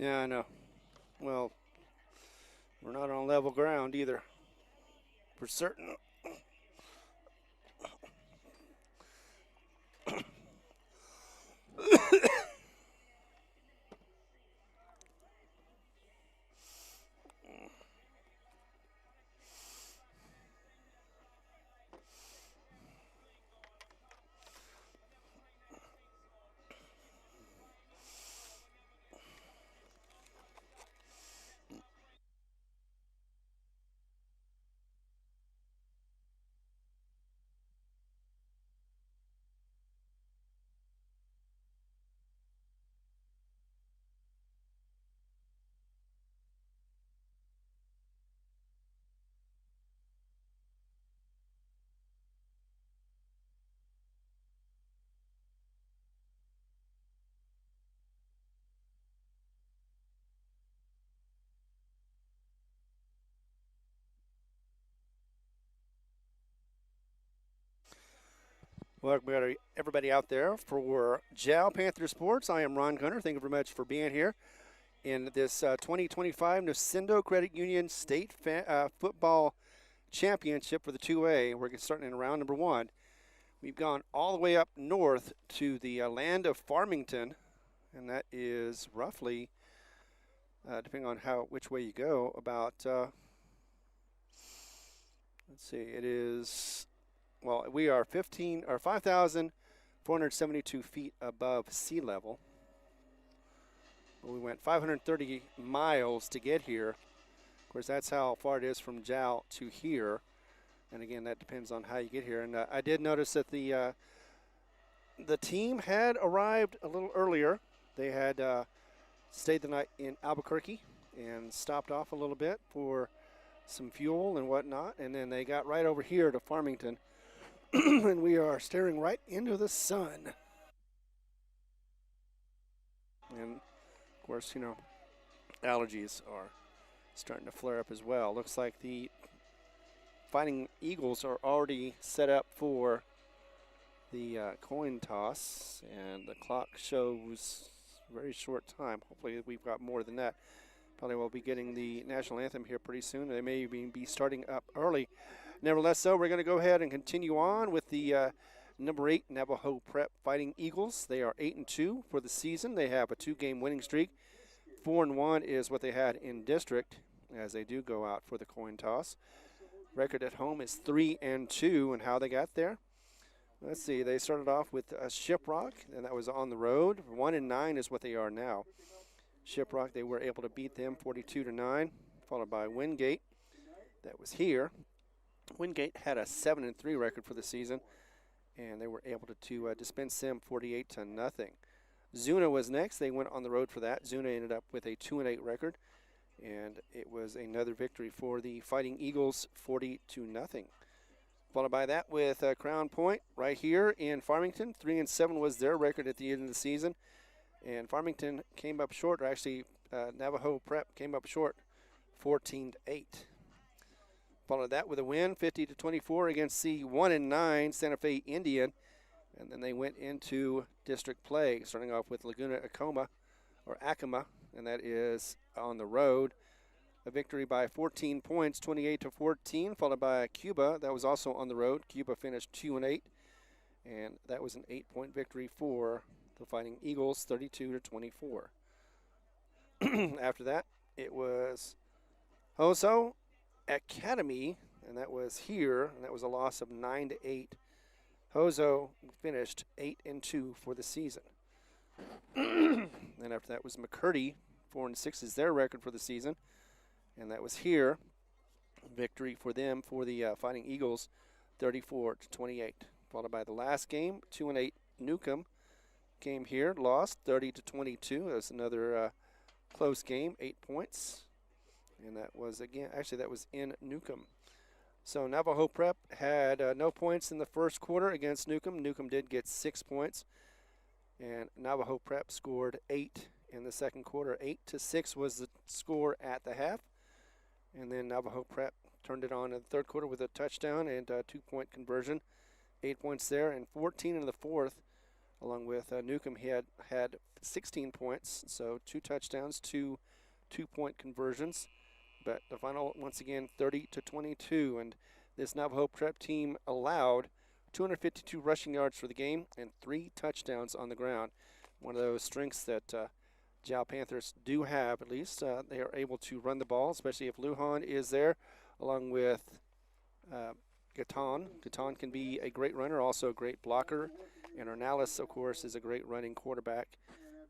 Yeah, I know. Well, we're not on level ground either, for certain. Welcome everybody out there for JAL Panther Sports. I am Ron Gunner. Thank you very much for being here in this 2025 Nocindo Credit Union State Football Championship for the 2A. We're starting in round number 1. We've gone all the way up north to the land of Farmington, and that is roughly, depending on which way you go, about, let's see, it is, well, we are 5,472 feet above sea level. We went 530 miles to get here. Of course, that's how far it is from JAL to here. And again, that depends on how you get here. And I did notice that the team had arrived a little earlier. They had stayed the night in Albuquerque and stopped off a little bit for some fuel and whatnot. And then they got right over here to Farmington. And we are staring right into the sun. And, of course, you know, allergies are starting to flare up as well. Looks like the Fighting Eagles are already set up for the coin toss, and the clock shows very short time. Hopefully we've got more than that. Probably will be getting the national anthem here pretty soon. They may even be starting up early. Nevertheless, so we're going to go ahead and continue on with the number 8 Navajo Prep Fighting Eagles. They are 8-2 for the season. They have a 2-game winning streak. 4-1 is what they had in district, as they do go out for the coin toss. Record at home is 3-2, and how they got there? Let's see. They started off with Shiprock, and that was on the road. 1-9 is what they are now. Shiprock, they were able to beat them 42-9, followed by Wingate. That was here. Wingate had a 7-3 record for the season, and they were able to dispense them 48-0. Zuna was next. They went on the road for that. Zuna ended up with a 2-8 record, and it was another victory for the Fighting Eagles, 40-0. Followed by that with Crown Point right here in Farmington. 3-7 was their record at the end of the season, and Farmington came up short, or actually Navajo Prep came up short, 14-8. Followed that with a win, 50-24 against the 1-9 Santa Fe Indian. And then they went into district play, starting off with Laguna Acoma, and that is on the road. A victory by 14 points, 28-14, followed by Cuba. That was also on the road. Cuba finished 2-8, and that was an 8-point victory for the Fighting Eagles, 32-24. After that, it was Hoso Academy, and that was here, and that was a loss of 9-8. Hoso finished 8-2 for the season. Then after that was McCurdy, 4-6 is their record for the season, and that was here. Victory for them for the Fighting Eagles, 34-28. Followed by the last game, 2-8 Newcomb came here, lost 30-22. That was another close game, 8 points, and that was that was in Newcomb. So Navajo Prep had no points in the first quarter against Newcomb. Newcomb did get 6 points, and Navajo Prep scored 8 in the second quarter. 8-6 was the score at the half, and then Navajo Prep turned it on in the third quarter with a touchdown and a 2-point conversion. 8 points there, and 14 in the fourth along with Newcomb. He had 16 points, so 2 touchdowns, 2 2-point conversions. But the final, once again, 30-22. And this Navajo Prep team allowed 252 rushing yards for the game and 3 touchdowns on the ground. One of those strengths that Jal Panthers do have, at least. They are able to run the ball, especially if Lujan is there, along with Gaton. Gaton can be a great runner, also a great blocker. And Ornalis, of course, is a great running quarterback.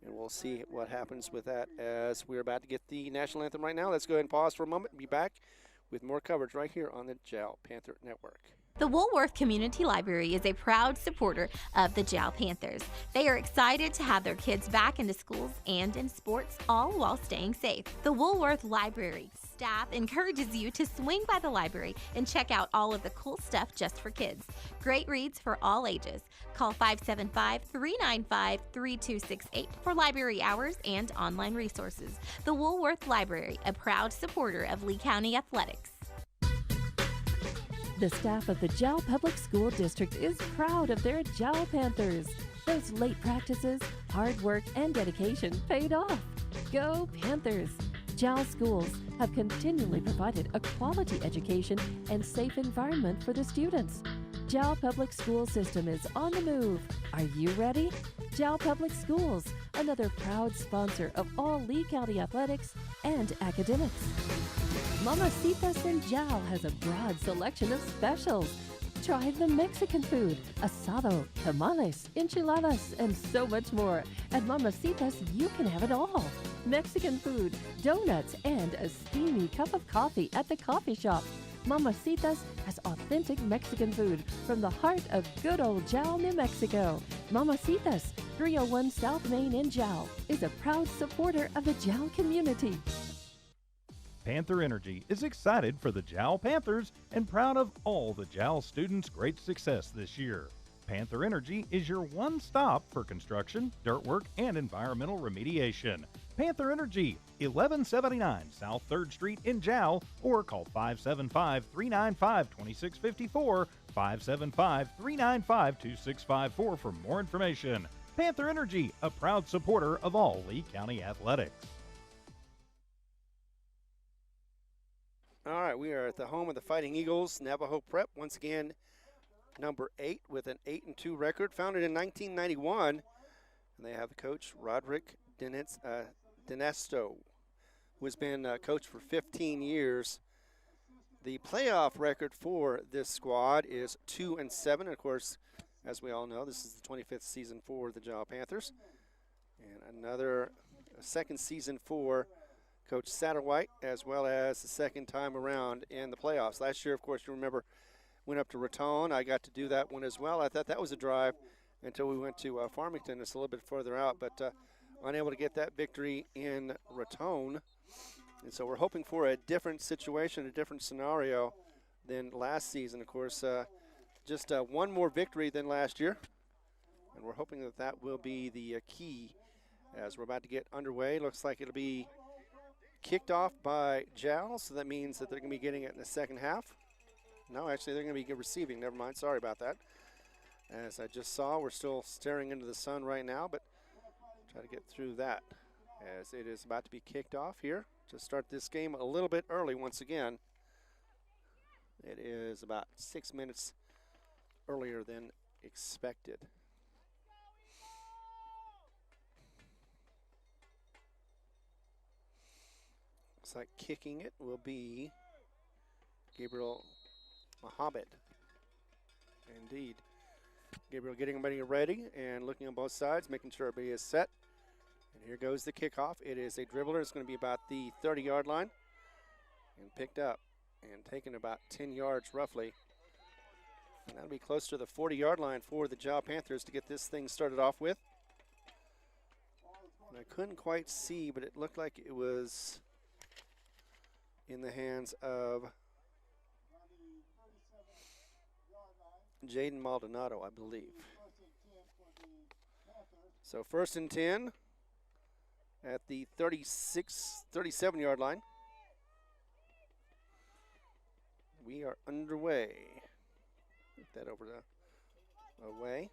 And we'll see what happens with that as we're about to get the national anthem right now. Let's go ahead and pause for a moment and be back with more coverage right here on the JAL Panther Network. The Woolworth Community Library is a proud supporter of the JAL Panthers. They are excited to have their kids back into schools and in sports, all while staying safe. The Woolworth Library staff encourages you to swing by the library and check out all of the cool stuff just for kids. Great reads for all ages. Call 575-395-3268 for library hours and online resources. The Woolworth Library, a proud supporter of Lee County Athletics. The staff of the JAL Public School District is proud of their JAL Panthers. Those late practices, hard work, and dedication paid off. Go Panthers! JAL schools have continually provided a quality education and safe environment for the students. JAL Public School System is on the move. Are you ready? JAL Public Schools, another proud sponsor of all Lee County athletics and academics. Mamacitas in JAL has a broad selection of specials. Try the Mexican food, asado, tamales, enchiladas, and so much more. At Mamacitas, you can have it all. Mexican food, donuts, and a steamy cup of coffee at the coffee shop. Mamacitas has authentic Mexican food from the heart of good old JAL, New Mexico. Mamacitas, 301 South Main in JAL, is a proud supporter of the JAL community. Panther Energy is excited for the JAL Panthers and proud of all the JAL students' great success this year. Panther Energy is your one stop for construction, dirt work, and environmental remediation. Panther Energy, 1179 South 3rd Street in JAL, or call 575-395-2654, 575-395-2654 for more information. Panther Energy, a proud supporter of all Lee County athletics. All right, we are at the home of the Fighting Eagles, Navajo Prep, once again, number 8 with an 8-2 record, founded in 1991. And they have the coach, Roderick Dinesto, who has been coach for 15 years. The playoff record for this squad is 2-7. Of course, as we all know, this is the 25th season for the JAL Panthers. And another second season for Coach Satterwhite, as well as the second time around in the playoffs. Last year, of course, you remember, went up to Raton. I got to do that one as well. I thought that was a drive until we went to Farmington. It's a little bit further out, but unable to get that victory in Raton. And so we're hoping for a different situation, a different scenario than last season. Of course, just one more victory than last year. And we're hoping that that will be the key as we're about to get underway. Looks like it'll be kicked off by JAL, so that means that they're going to be getting it in the second half. No, actually, they're going to be receiving. Never mind. Sorry about that. As I just saw, we're still staring into the sun right now, but try to get through that as it is about to be kicked off here to start this game a little bit early once again. It is about 6 minutes earlier than expected. Looks like kicking it will be Gabriel Mohammed. Indeed. Gabriel getting everybody ready and looking on both sides, making sure everybody is set. And here goes the kickoff. It is a dribbler. It's going to be about the 30-yard line. And picked up and taken about 10 yards roughly. And that'll be close to the 40-yard line for the JAL Panthers to get this thing started off with. And I couldn't quite see, but it looked like it was in the hands of Jaden Maldonado, I believe. So 1st and 10 at the 37-yard line. We are underway. Get that over the away.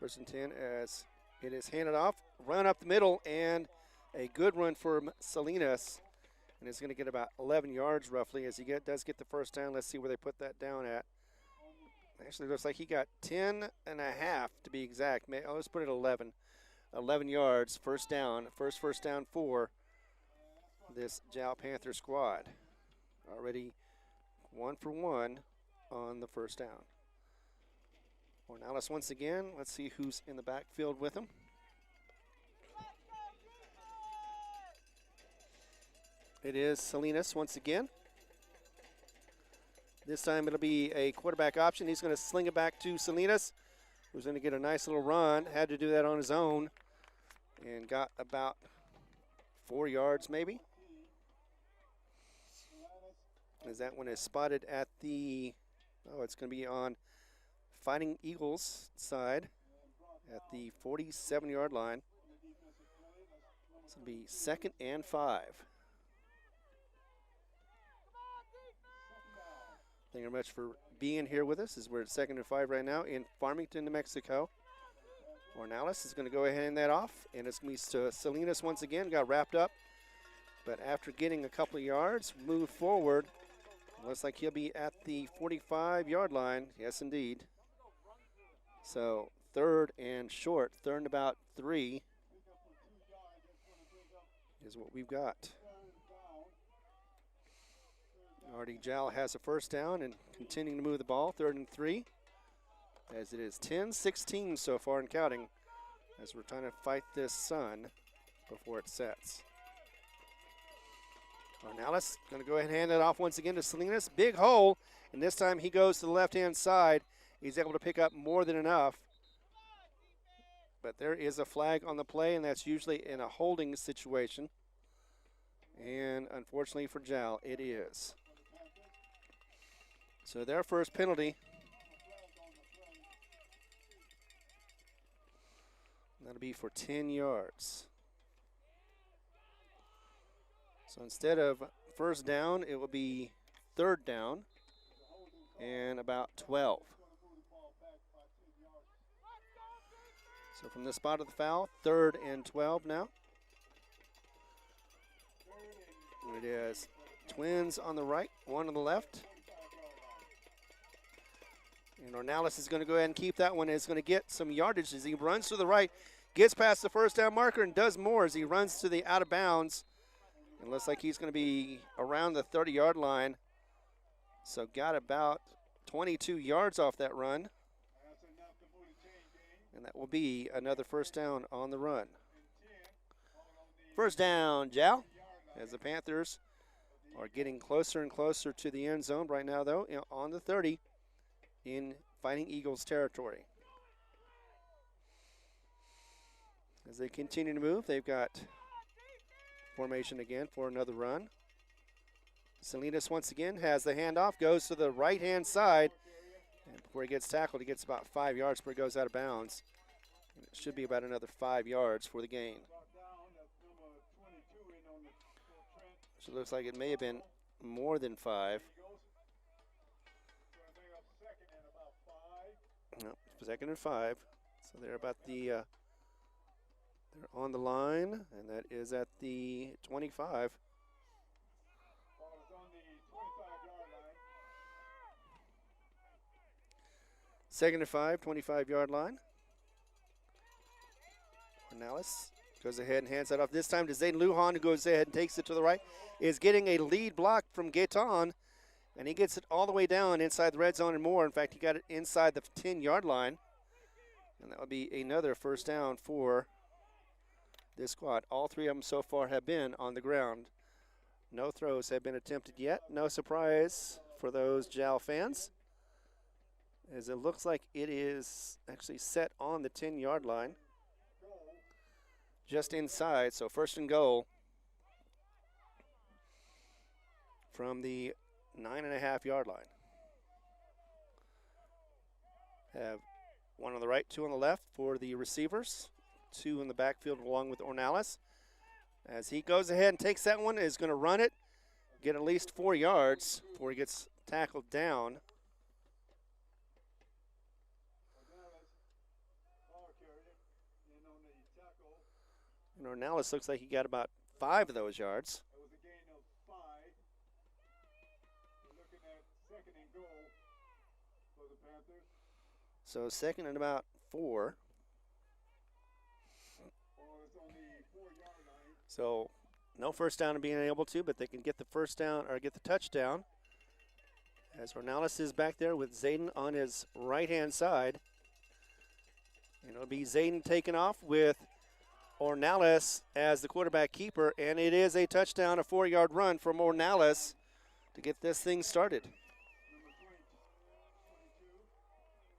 First and 10 as it is handed off. Run up the middle and a good run for Salinas. And it's going to get about 11 yards roughly as he does get the first down. Let's see where they put that down at. Actually, looks like he got 10 and a half to be exact. Let's put it 11. 11 yards, first down. First down for this Jow Panther squad. Already 1 for 1 on the first down. Ornelas once again. Let's see who's in the backfield with him. It is Salinas once again. This time it'll be a quarterback option. He's going to sling it back to Salinas, who's going to get a nice little run. Had to do that on his own and got about 4 yards maybe. As that one is spotted at the, it's going to be on Fighting Eagles side at the 47-yard line. It's going to be 2nd and 5. Thank you very much for being here with us as we're at 2nd and 5 right now in Farmington, New Mexico. Ornelas is going to go ahead and hand that off, and it's going to be Salinas once again. Got wrapped up, but after getting a couple of yards, moved forward. Looks like he'll be at the 45-yard line. Yes, indeed. So 3rd and short, 3rd and about 3 is what we've got. Already Jowl has a first down and continuing to move the ball, 3rd and 3, as it is 10-16 so far and counting as we're trying to fight this sun before it sets. Ornelas going to go ahead and hand it off once again to Salinas. Big hole, and this time he goes to the left-hand side. He's able to pick up more than enough. But there is a flag on the play, and that's usually in a holding situation. And unfortunately for Jowl, it is. So their first penalty. That'll be for 10 yards. So instead of first down, it will be 3rd down and about 12. So from the spot of the foul, 3rd and 12 now. It is Twins on the right, 1 on the left. And Ornelas is going to go ahead and keep that one. It's going to get some yardage as he runs to the right, gets past the first down marker, and does more as he runs to the out of bounds. It looks like he's going to be around the 30-yard line. So got about 22 yards off that run. And that will be another first down on the run. First down, Jowl, as the Panthers are getting closer and closer to the end zone right now, though, on the 30 in Fighting Eagles territory. As they continue to move, they've got formation again for another run. Salinas once again has the handoff, goes to the right-hand side, and before he gets tackled, he gets about 5 yards before he goes out of bounds. And it should be about another 5 yards for the gain. So it looks like it may have been more than 5. No, 2nd and 5. So they're about the they're on the line, and that is at the 25. Second and 5, 25-yard line. Ornelas goes ahead and hands that off. This time to Zayden Lujan, who goes ahead and takes it to the right, is getting a lead block from Gaetan, and he gets it all the way down inside the red zone and more. In fact, he got it inside the 10-yard line, and that would be another first down for this squad. All 3 of them so far have been on the ground. No throws have been attempted yet. No surprise for those Jowl fans, as it looks like it is actually set on the 10-yard line. Just inside, so first and goal from the 9.5-yard line. Have 1 on the right, 2 on the left for the receivers. 2 in the backfield along with Ornelas. As he goes ahead and takes that one, is going to run it, get at least 4 yards before he gets tackled down. And Ornelas looks like he got about 5 of those yards. That was a gain of 5. We're looking at second and goal for the Panthers. So second and about 4. Ball is on the 4-yard line. So no first down to being able to, but they can get the first down or get the touchdown. As Ornelas is back there with Zayden on his right-hand side. And it'll be Zayden taken off with Ornelas as the quarterback keeper, and it is a touchdown, a 4-yard run from Ornelas to get this thing started.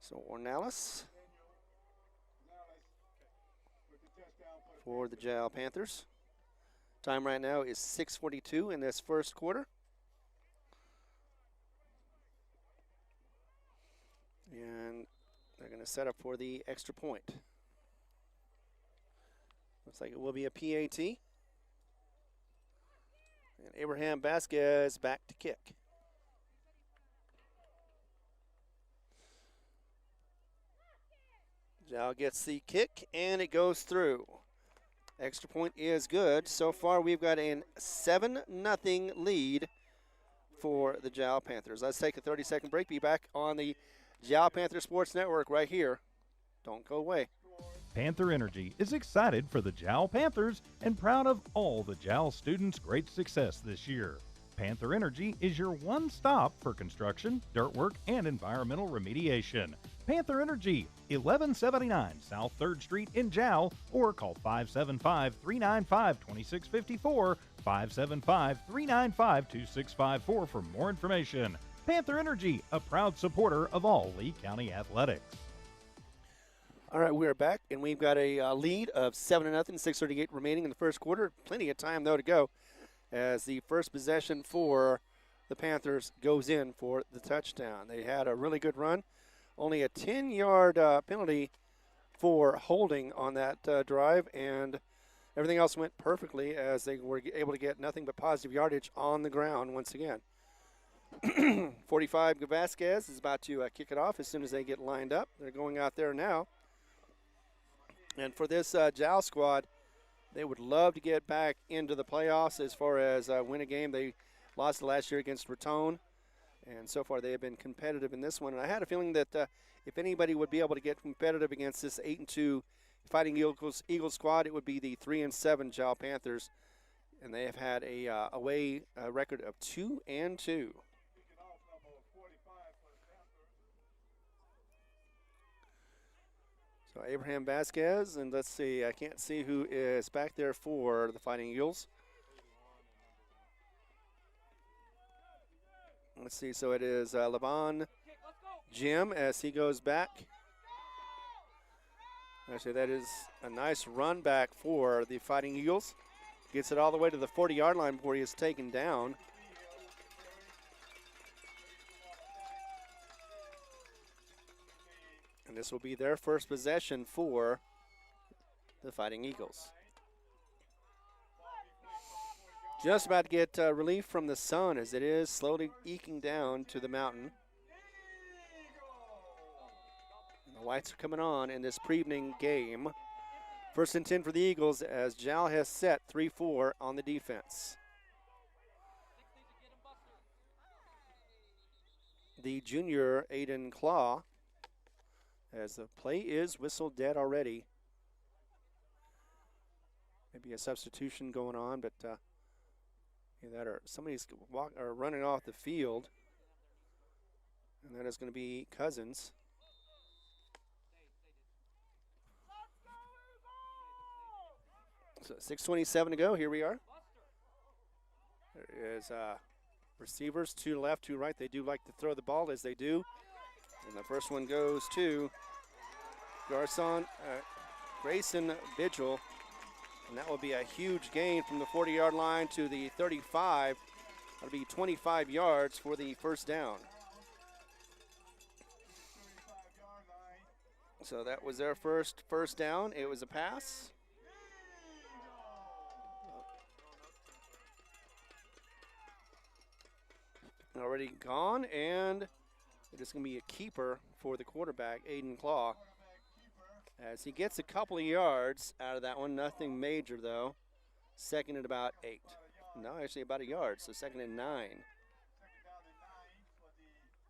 So Ornelas for the Jal Panthers. Time right now is 6:42 in this first quarter. And they're going to set up for the extra point. Looks like it will be a PAT. And Abraham Vasquez back to kick. Jal gets the kick, and it goes through. Extra point is good. So far, we've got a 7-0 lead for the Jal Panthers. Let's take a 30-second break. Be back on the Jal Panther Sports Network right here. Don't go away. Panther Energy is excited for the Jal Panthers and proud of all the Jal students' great success this year. Panther Energy is your one stop for construction, dirt work, and environmental remediation. Panther Energy, 1179 South 3rd Street in Jal, or call 575-395-2654, 575-395-2654 for more information. Panther Energy, a proud supporter of all Lee County athletics. All right, we're back, and we've got a lead of 7-0, 6:38 remaining in the first quarter. Plenty of time, though, to go as the first possession for the Panthers goes in for the touchdown. They had a really good run. Only a 10-yard penalty for holding on that drive, and everything else went perfectly as they were able to get nothing but positive yardage on the ground once again. 45 Vasquez is about to kick it off as soon as they get lined up. They're going out there now. And for this Jal squad, they would love to get back into the playoffs as far as win a game. They lost last year against Raton, and so far they have been competitive in this one. And I had a feeling that if anybody would be able to get competitive against this 8-2 Fighting Eagles squad, it would be the 3-7 Jal Panthers, and they have had a away record of 2-2. So Abraham Vasquez, and let's see, I can't see who is back there for the Fighting Eagles. Let's see, so it is Laban Jim as he goes back. Actually, that is a nice run back for the Fighting Eagles. Gets it all the way to the 40-yard line before he is taken down. And this will be their first possession for the Fighting Eagles. Just about to get relief from the sun as it is slowly eking down to the mountain. And the lights are coming on in this pre-evening game. 1st and 10 for the Eagles as Jal has set 3-4 on the defense. The junior Aiden Claw, as the play is whistled dead already. Maybe a substitution going on, but somebody's running off the field, and that is going to be Cousins. So 6:27 to go. Here we are. There is receivers, 2 left, 2 right. They do like to throw the ball as they do. And the first one goes to Grayson Vigil. And that will be a huge gain from the 40-yard line to the 35. That'll be 25 yards for the first down. So that was their first down. It was a pass. Already gone, and it is going to be a keeper for the quarterback, Aiden Claw. as he gets a couple of yards out of that one. Nothing major, though. Second and about 8. No, actually about a yard, so second and 9.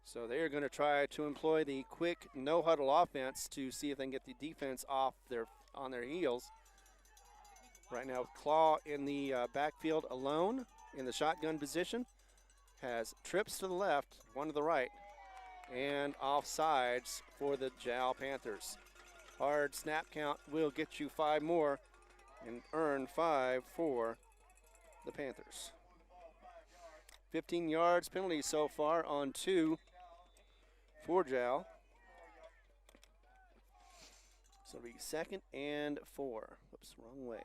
So they're going to try to employ the quick no-huddle offense to see if they can get the defense on their heels. Right now, Claw in the backfield alone in the shotgun position. Has trips to the left, one to the right, and offsides for the Jal Panthers. Hard snap count will get you 5 more and earn 5 for the Panthers. 15 yards penalty so far on 2 for Jal. So it'll be second and 4. Oops, wrong way.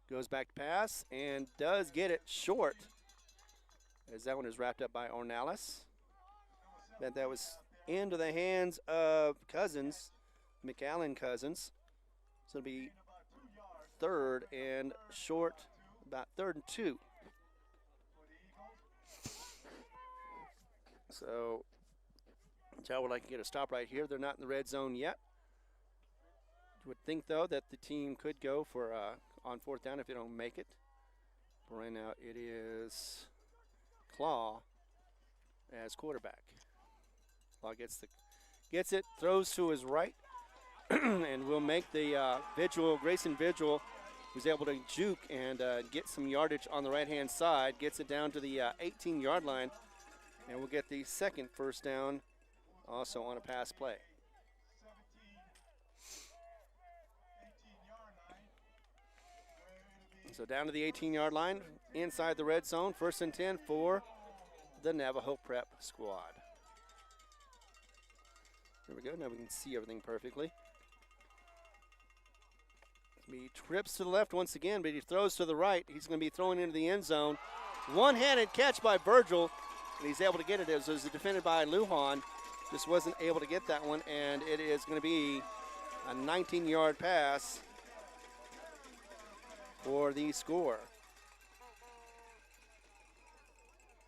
Goes back to pass and does get it short, as that one is wrapped up by Ornalis. But that was into the hands of Cousins, McAllen Cousins. So it'll be third and short, about 3rd and 2. So Jal would like to get a stop right here. They're not in the red zone yet. You would think, though, that the team could go for on 4th down if they don't make it. But right now it is Claw as quarterback. Claw gets it, throws to his right, and will make the Grayson Vigil, who's able to juke and get some yardage on the right-hand side, gets it down to the 18-yard line, and we'll get the second first down also on a pass play. So down to the 18-yard line, inside the red zone, 1st and 10 for the Navajo Prep squad. There we go, now we can see everything perfectly. He trips to the left once again, but he throws to the right. He's going to be throwing into the end zone. One-handed catch by Virgil, and he's able to get it. It was defended by Lujan. Just wasn't able to get that one, and it is going to be a 19-yard pass for the score.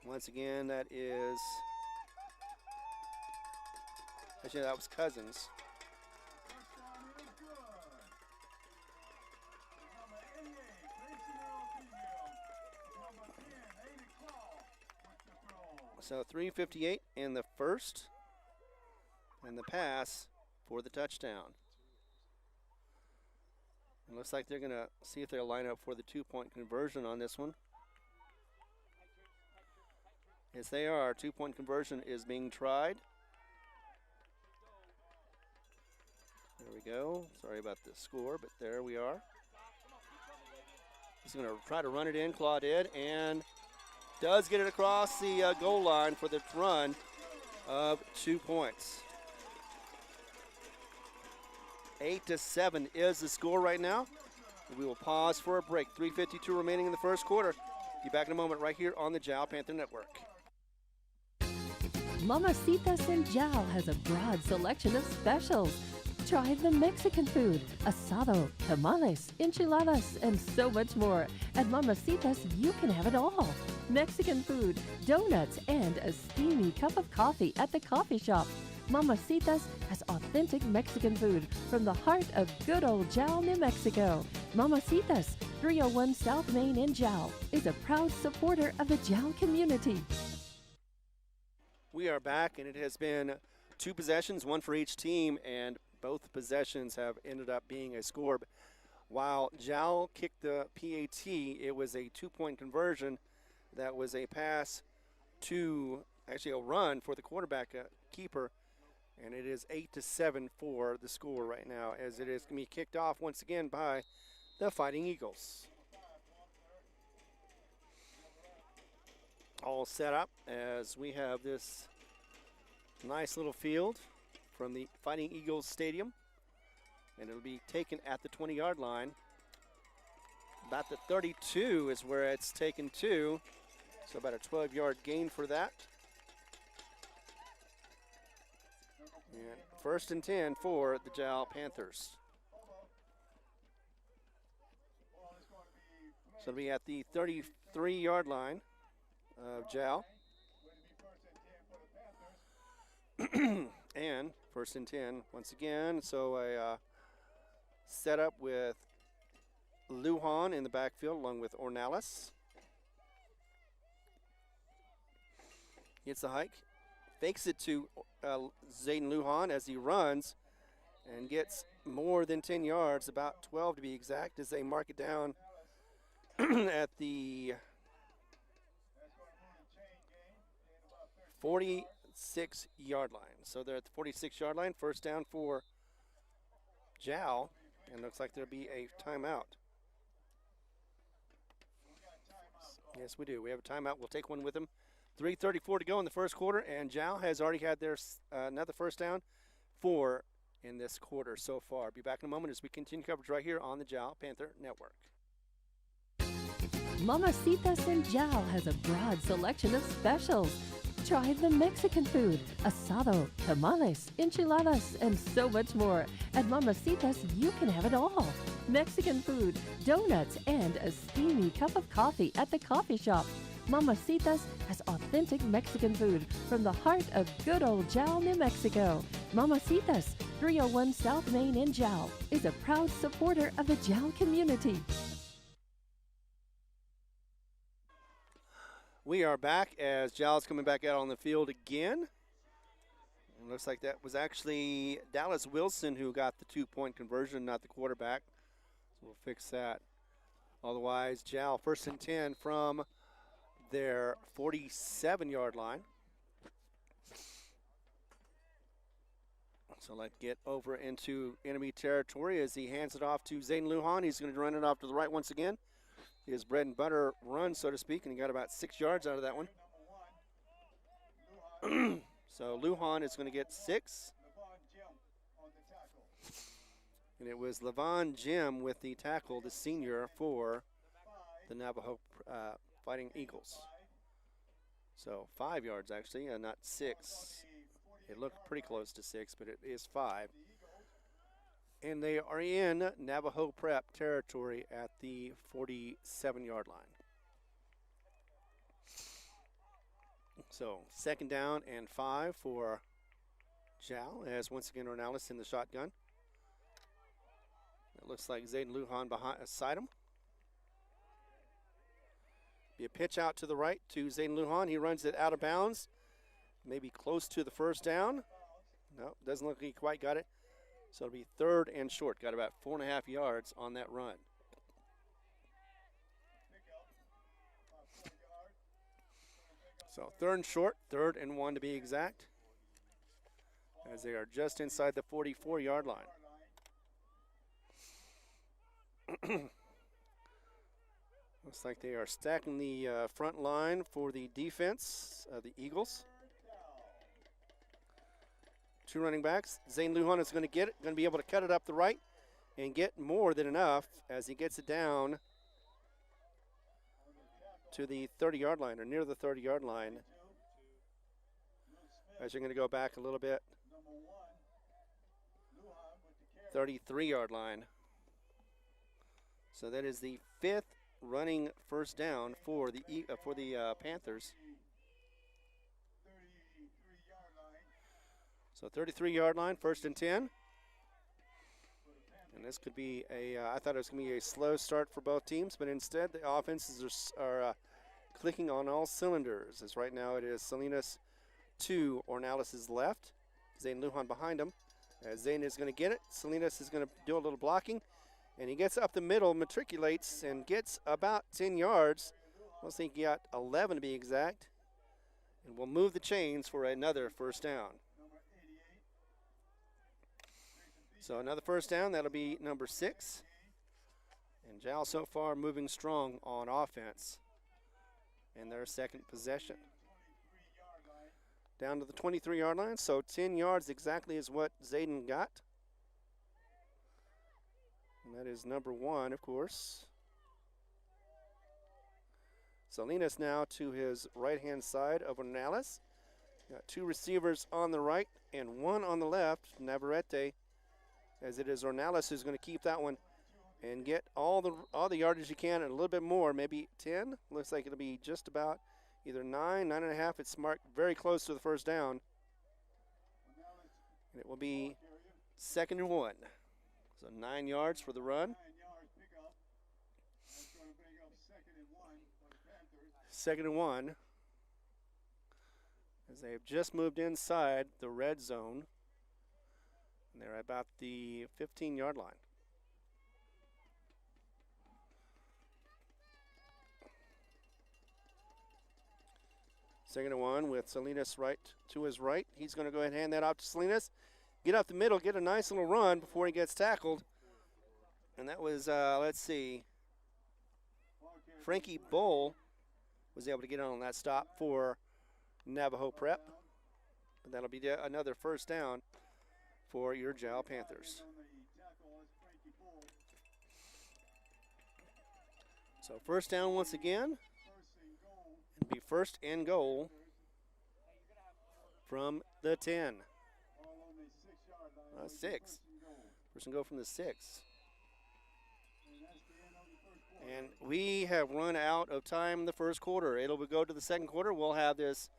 Once again, that was Cousins. So 3:58 in the first, and the pass for the touchdown. It looks like they're going to see if they'll line up for the 2-point conversion on this one. Yes, they are. 2-point conversion is being tried. There we go. Sorry about the score, but there we are. He's going to try to run it in. Claw did, and does get it across the goal line for the run of 2 points. 8-7 is the score right now. We will pause for a break. 3:52 remaining in the first quarter. Be back in a moment right here on the Jal Panther Network. Mamacitas in Jal has a broad selection of specials. Try the Mexican food, asado, tamales, enchiladas, and so much more. At Mamacitas, you can have it all. Mexican food, donuts, and a steamy cup of coffee at the coffee shop. Mamacitas has authentic Mexican food from the heart of good old Jal, New Mexico. Mamacitas, 301 South Main in Jal, is a proud supporter of the Jal community. We are back, and it has been 2 possessions, 1 for each team, and both possessions have ended up being a score. While Jal kicked the PAT, it was a 2-point conversion. That was a pass to, actually a run for the quarterback keeper, and it is 8-7 for the score right now, as it is going to be kicked off once again by the Fighting Eagles. All set up as we have this nice little field from the Fighting Eagles Stadium, and it'll be taken at the 20-yard line. About the 32 is where it's taken to, so about a 12-yard gain for that. And 1st and 10 for the Jal Panthers. So it'll be at the 33-yard line of Jal. And first and 10 once again. So a setup with Lujan in the backfield along with Ornalis. Gets the hike, fakes it to Zayden Lujan as he runs and gets more than 10 yards, about 12 to be exact, as they mark it down at the 46-yard line. So they're at the 46-yard line, first down for Jow, and looks like there'll be a timeout. Yes, we do. We have a timeout. We'll take one with them. 3:34 to go in the first quarter, and Jow has already had their another first down, 4 in this quarter so far. Be back in a moment as we continue coverage right here on the Jow Panther Network. Mamacitas in Jow has a broad selection of specials. Try the Mexican food, asado, tamales, enchiladas, and so much more. At Mamacitas, you can have it all. Mexican food, donuts, and a steamy cup of coffee at the coffee shop. Mamacitas has authentic Mexican food from the heart of good old Jow, New Mexico. Mamacitas, 301 South Main in Jow, is a proud supporter of the Jow community. We are back as Jow's coming back out on the field again. It looks like that was actually Dallas Wilson who got the 2-point conversion, not the quarterback. So we'll fix that. Otherwise, Jow first and 10 from their 47-yard line. So let's get over into enemy territory as he hands it off to Zayden Lujan. He's going to run it off to the right once again. His bread and butter run, so to speak, and he got about 6 yards out of that one. So Lujan is going to get 6. And it was Levon Jim with the tackle, the senior for the Navajo Fighting Eagles. So 5 yards actually, not 6. It looked pretty close to 6, but it is 5. And they are in Navajo Prep territory at the 47-yard line. So second down and 5 for Jow, as once again Ornalis in the shotgun. It looks like Zayden Lujan beside him. Be a pitch out to the right to Zayden Lujan. He runs it out of bounds, maybe close to the first down. No, doesn't look like he quite got it. So it'll be third and short. Got about 4.5 yards on that run. So third and short, 3rd and 1 to be exact, as they are just inside the 44-yard line. Looks like they are stacking the front line for the defense of the Eagles. 2 running backs. Zayden Lujan is going to get it, going to be able to cut it up the right and get more than enough as he gets it down to the 30-yard line, or near the 30-yard line. As you're going to go back a little bit, 33-yard line. So that is the 5th running first down for the Panthers. So 33-yard line, first and 10. And this could be I thought it was going to be a slow start for both teams, but instead the offenses are clicking on all cylinders. As right now it is Salinas to Ornalis' left, Zayden Lujan behind him. As Zayden is going to get it, Salinas is going to do a little blocking, and he gets up the middle, matriculates, and gets about 10 yards. I think he got 11 to be exact, and will move the chains for another first down. So another first down, that'll be number 6. And Jow so far moving strong on offense in their second possession. Down to the 23-yard line, so 10 yards exactly is what Zayden got. And that is number 1, of course. Salinas now to his right-hand side of Ornalis. Got 2 receivers on the right and 1 on the left, Navarrete, as it is Ornalis who's going to keep that one and get all the yardage he can and a little bit more, maybe 10. Looks like it'll be just about either 9, 9.5. It's marked very close to the first down. And it will be 2nd and 1. So 9 yards for the run. 9 yards pickup. That's going to bring up 2nd and 1 for the Panthers. 2nd and 1. As they have just moved inside the red zone. And they're about the 15-yard line. Second and 1 with Salinas right to his right. He's going to go ahead and hand that off to Salinas. Get up the middle, get a nice little run before he gets tackled. And that was, let's see, Frankie Bull was able to get on that stop for Navajo Prep. And that'll be another first down for your Jal Panthers. So first down once again. It'll be 1st and goal from the 10. 6. First and goal from the 6. And we have run out of time in the first quarter. It'll go to the second quarter. We'll have this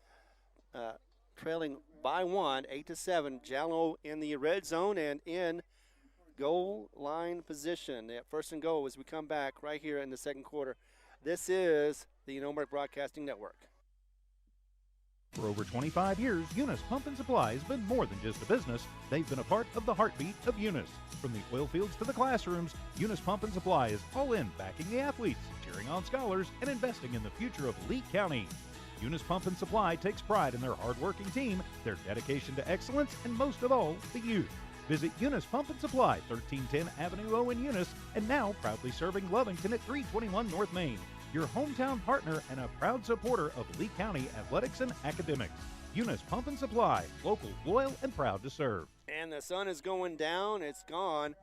trailing by 1, 8-7. Jallo in the red zone and in goal line position at 1st and goal as we come back right here in the second quarter. This is the Noalmark Broadcasting Network. For over 25 years, Eunice Pump and Supply has been more than just a business. They've been a part of the heartbeat of Eunice. From the oil fields to the classrooms, Eunice Pump and Supply is all in backing the athletes, cheering on scholars, and investing in the future of Lee County. Eunice Pump and Supply takes pride in their hard-working team, their dedication to excellence, and most of all, the youth. Visit Eunice Pump and Supply, 1310 Avenue O in Eunice, and now proudly serving Lovington at 321 North Main. Your hometown partner and a proud supporter of Lee County athletics and academics. Eunice Pump and Supply, local, loyal, and proud to serve. And the sun is going down. It's gone.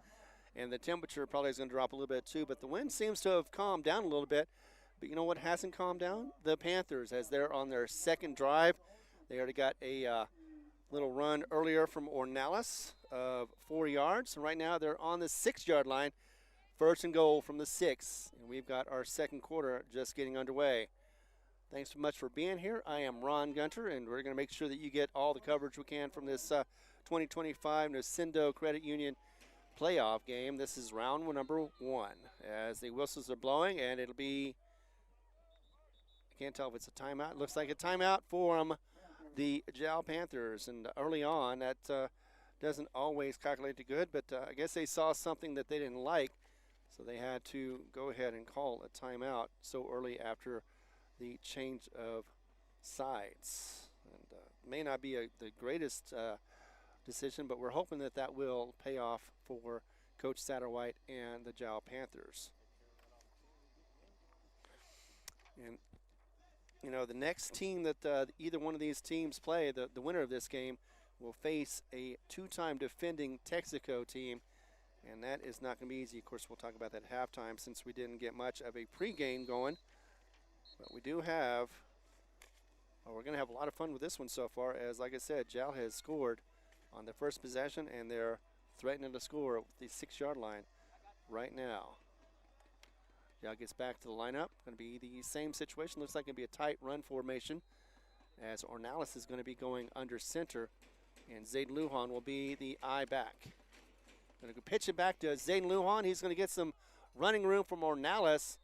And the temperature probably is going to drop a little bit too. But the wind seems to have calmed down a little bit. But you know what hasn't calmed down? The Panthers, as they're on their second drive. They already got a little run earlier from Ornelas of 4 yards. And right now they're on the 6-yard line. 1st and goal from the 6. And we've got our second quarter just getting underway. Thanks so much for being here. I am Ron Gunter, and we're going to make sure that you get all the coverage we can from this 2025 Nocindo Credit Union playoff game. This is round number 1 as the whistles are blowing, and it'll be, I can't tell if it's a timeout. It looks like a timeout for the Jal Panthers. And early on, that doesn't always calculate it good, but I guess they saw something that they didn't like. So they had to go ahead and call a timeout so early after the change of sides. And may not be the greatest decision, but we're hoping that that will pay off for Coach Satterwhite and the Jal Panthers. And, you know, the next team that either one of these teams play, the winner of this game, will face a 2-time defending Texaco team. And that is not going to be easy. Of course, we'll talk about that at halftime since we didn't get much of a pregame going. But we do have, we're going to have a lot of fun with this one so far as, like I said, Jal has scored on the first possession, and they're threatening to score at the 6-yard line right now. Jal gets back to the lineup. Going to be the same situation. Looks like it's going to be a tight run formation as Ornelas is going to be going under center, and Zayden Lujan will be the eye back. Going to pitch it back to Zayden Lujan. He's going to get some running room from Ornelas.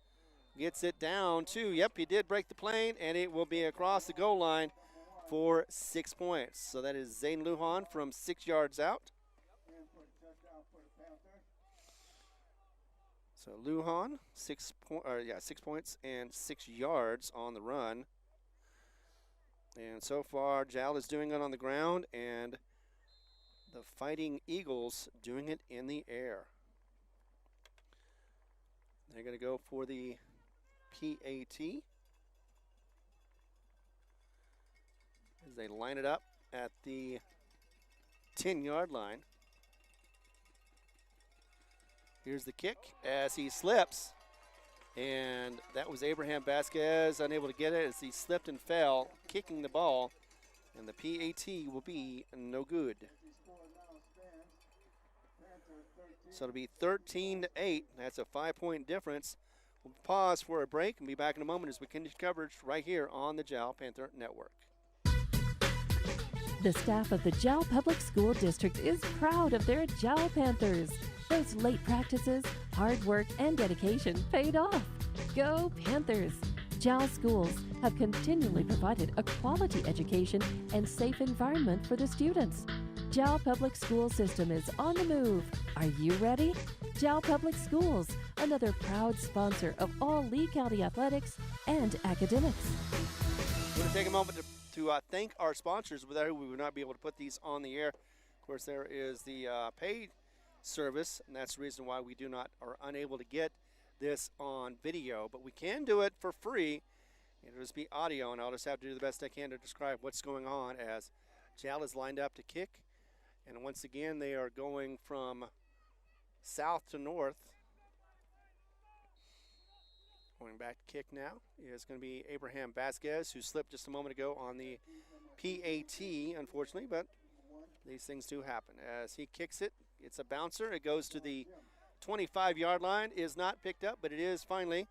Gets it down to, yep, he did break the plane, and it will be across the goal line for 6 points. So that is Zayden Lujan from 6 yards out. So Lujan, 6 points and 6 yards on the run. And so far, Jal is doing it on the ground, and the Fighting Eagles doing it in the air. They're going to go for the PAT as they line it up at the 10-yard line. Here's the kick as he slips, and that was Abraham Vasquez unable to get it as he slipped and fell, kicking the ball, and the PAT will be no good. So it'll be 13-8. That's a 5-point difference. We'll pause for a break and be back in a moment as we continue coverage right here on the Jal Panther Network. The staff of the Jowl Public School District is proud of their Jowl Panthers. Those late practices, hard work, and dedication paid off. Go Panthers! Jowl schools have continually provided a quality education and safe environment for the students. Jowl Public School System is on the move. Are you ready? Jowl Public Schools, another proud sponsor of all Lee County athletics and academics. We're going to take a moment to thank our sponsors. Without whom we would not be able to put these on the air. Of course, there is the paid service, and that's the reason why we are unable to get this on video, but we can do it for free. It'll just be audio, and I'll just have to do the best I can to describe what's going on as Jowl is lined up to kick. And once again, they are going from south to north. Going back to kick now is going to be Abraham Vasquez, who slipped just a moment ago on the PAT, unfortunately, but these things do happen. As he kicks it, it's a bouncer. It goes to the 25-yard line, is not picked up, but it is finally.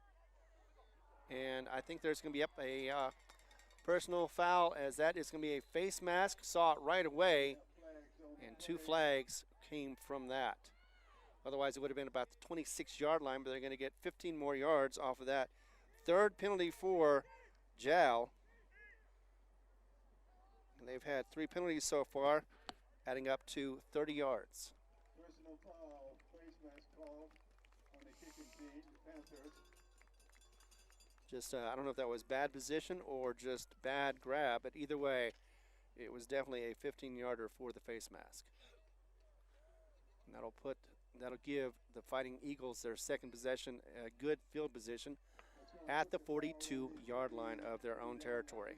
And I think there's going to be a personal foul, as that is going to be a face mask. Saw it right away, and 2 flags came from that. Otherwise, it would have been about the 26-yard line, but they're going to get 15 more yards off of that. 3rd penalty for Jowl. And they've had 3 penalties so far, adding up to 30 yards. Personal foul, face mask called on the kicking team, the Panthers. Just, I don't know if that was bad position or just bad grab, but either way, it was definitely a 15-yarder for the face mask. And that'll give the Fighting Eagles their second possession, a good field position at the 42-yard line of their own territory.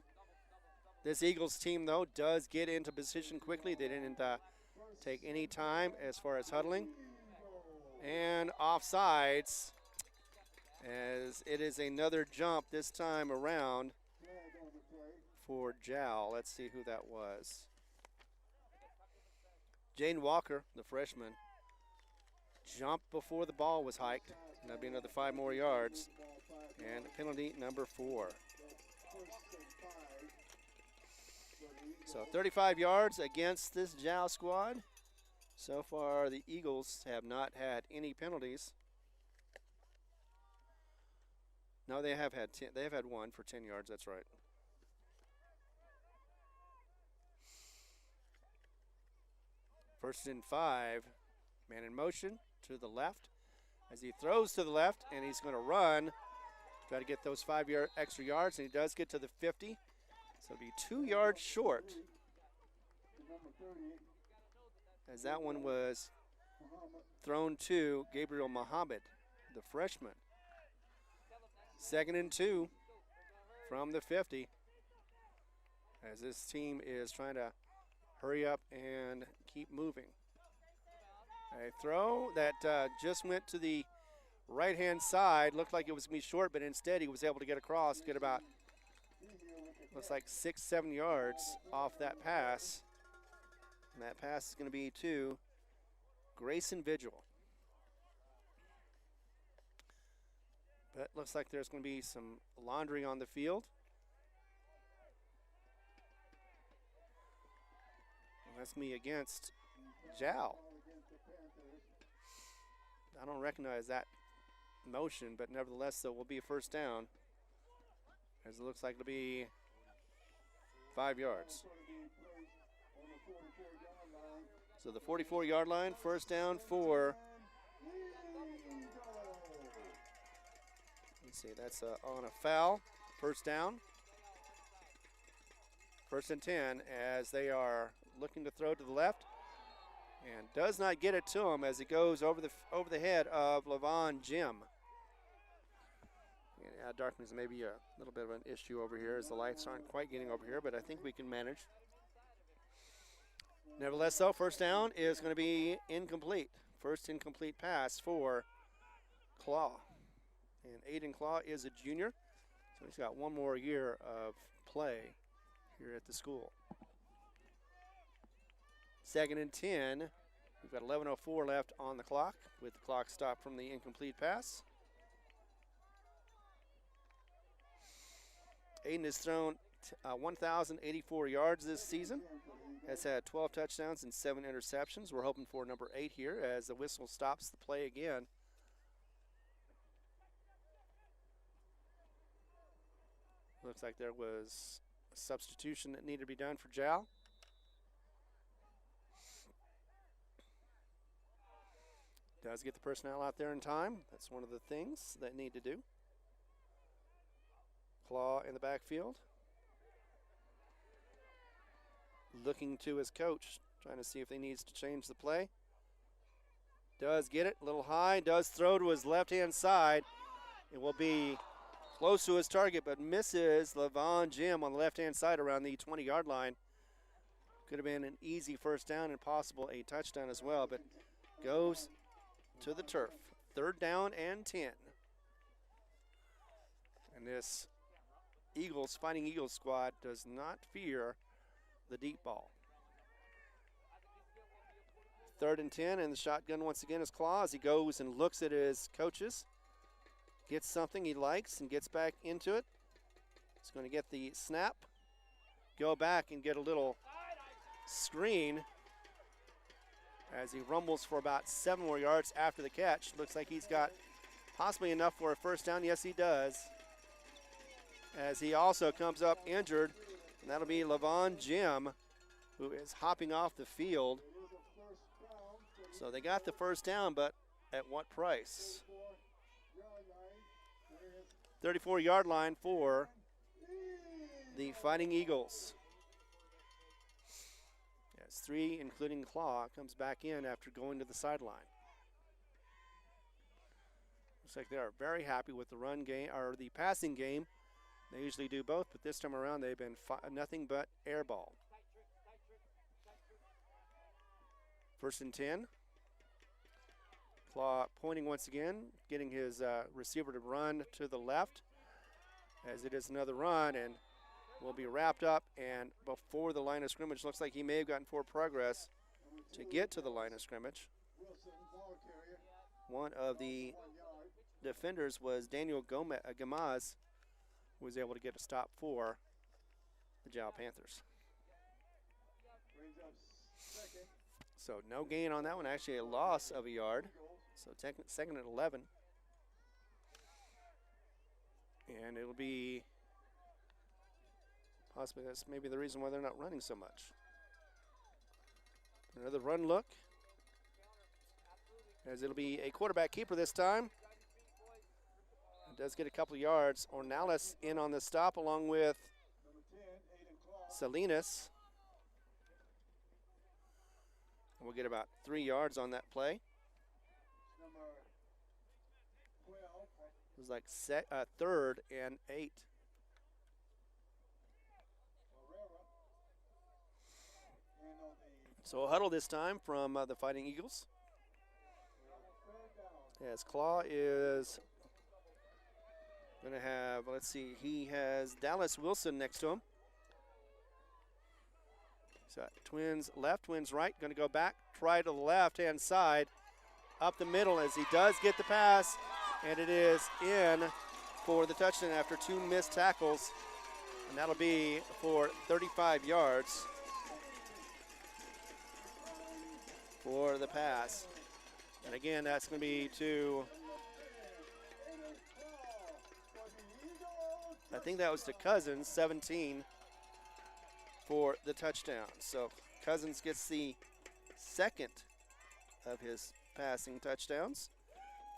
This Eagles team, though, does get into position quickly. They didn't take any time as far as huddling. And offsides, as it is another jump this time around for Jowl. Let's see who that was. Jane Walker, the freshman, jumped before the ball was hiked. That'll be another 5 more yards. And penalty number 4. So 35 yards against this Jowl squad. So far, the Eagles have not had any penalties. No, they have had 10. They have had 1 for 10 yards. That's right. First and 5. Man in motion to the left as he throws to the left, and he's going to run, try to get those 5 extra yards, and he does get to the 50. So it'll be 2 yards short, as that one was thrown to Gabriel Muhammad, the freshman. 2nd and 2 from the 50, as this team is trying to hurry up and keep moving. A throw that just went to the right-hand side. Looked like it was going to be short, but instead he was able to get across, get about, looks like 6-7 yards off that pass. And that pass is going to be to Grayson Vigil. But looks like there's going to be some laundry on the field. And that's me against Jowl. I don't recognize that motion, but nevertheless, there will be a first down, as it looks like it'll be 5 yards. So the 44-yard line, first down for, let's see, that's on a foul, first down. 1st and 10, as they are looking to throw to the left. And does not get it to him as it goes over the head of Levon Jim. Yeah, darkness may be a little bit of an issue over here as the lights aren't quite getting over here, but I think we can manage. Nevertheless, though, first down is going to be incomplete. First incomplete pass for Claw. And Aiden Claw is a junior, so he's got 1 more year of play here at the school. 2nd and 10. We've got 11:04 left on the clock with the clock stopped from the incomplete pass. Aiden has thrown 1,084 yards this season. has had 12 touchdowns and 7 interceptions. We're hoping for number 8 here as the whistle stops the play again. Looks like there was a substitution that needed to be done for Jal. Does get the personnel out there in time. That's one of the things that need to do. Claw in the backfield. Looking to his coach, trying to see if he needs to change the play. Does get it, a little high, does throw to his left-hand side. It will be close to his target, but misses Levon Jim on the left-hand side around the 20-yard line. Could have been an easy first down and possible a touchdown as well, but goes to the turf. 3rd down and 10. And this Fighting Eagles squad does not fear the deep ball. 3rd and 10, and the shotgun once again is Claw as he goes and looks at his coaches. Gets something he likes and gets back into it. He's going to get the snap, go back and get a little screen as he rumbles for about 7 more yards after the catch. Looks like he's got possibly enough for a first down. Yes, he does. As he also comes up injured, and that'll be Levon Jim, who is hopping off the field. So they got the first down, but at what price? 34-yard line for the Fighting Eagles. Yes, 3, including Claw, comes back in after going to the sideline. Looks like they are very happy with the run game or the passing game. They usually do both, but this time around they've been nothing but air ball. 1st and 10. Claw pointing once again, getting his receiver to run to the left as it is another run and will be wrapped up and before the line of scrimmage. Looks like he may have gotten forward progress to get to the line of scrimmage. One of the defenders was Daniel Gamaz, who was able to get a stop for the Jal Panthers. So no gain on that one, actually a loss of a yard. So 2nd and 11. And it'll be possibly that's maybe the reason why they're not running so much. Another run look. As it'll be a quarterback keeper this time. It does get a couple of yards. Ornalis in on the stop along with Salinas. We'll get about 3 yards on that play. It was like 3rd and 8. So a huddle this time from the Fighting Eagles. As Claw is going to have, let's see, he has Dallas Wilson next to him. So twins left, twins right, going to go back, try to the left-hand side, up the middle as he does get the pass, and it is in for the touchdown after 2 missed tackles, and that'll be for 35 yards for the pass. And again, that's going to be to, I think that was to Cousins, 17 for the touchdown. So Cousins gets the 2nd of his passing touchdowns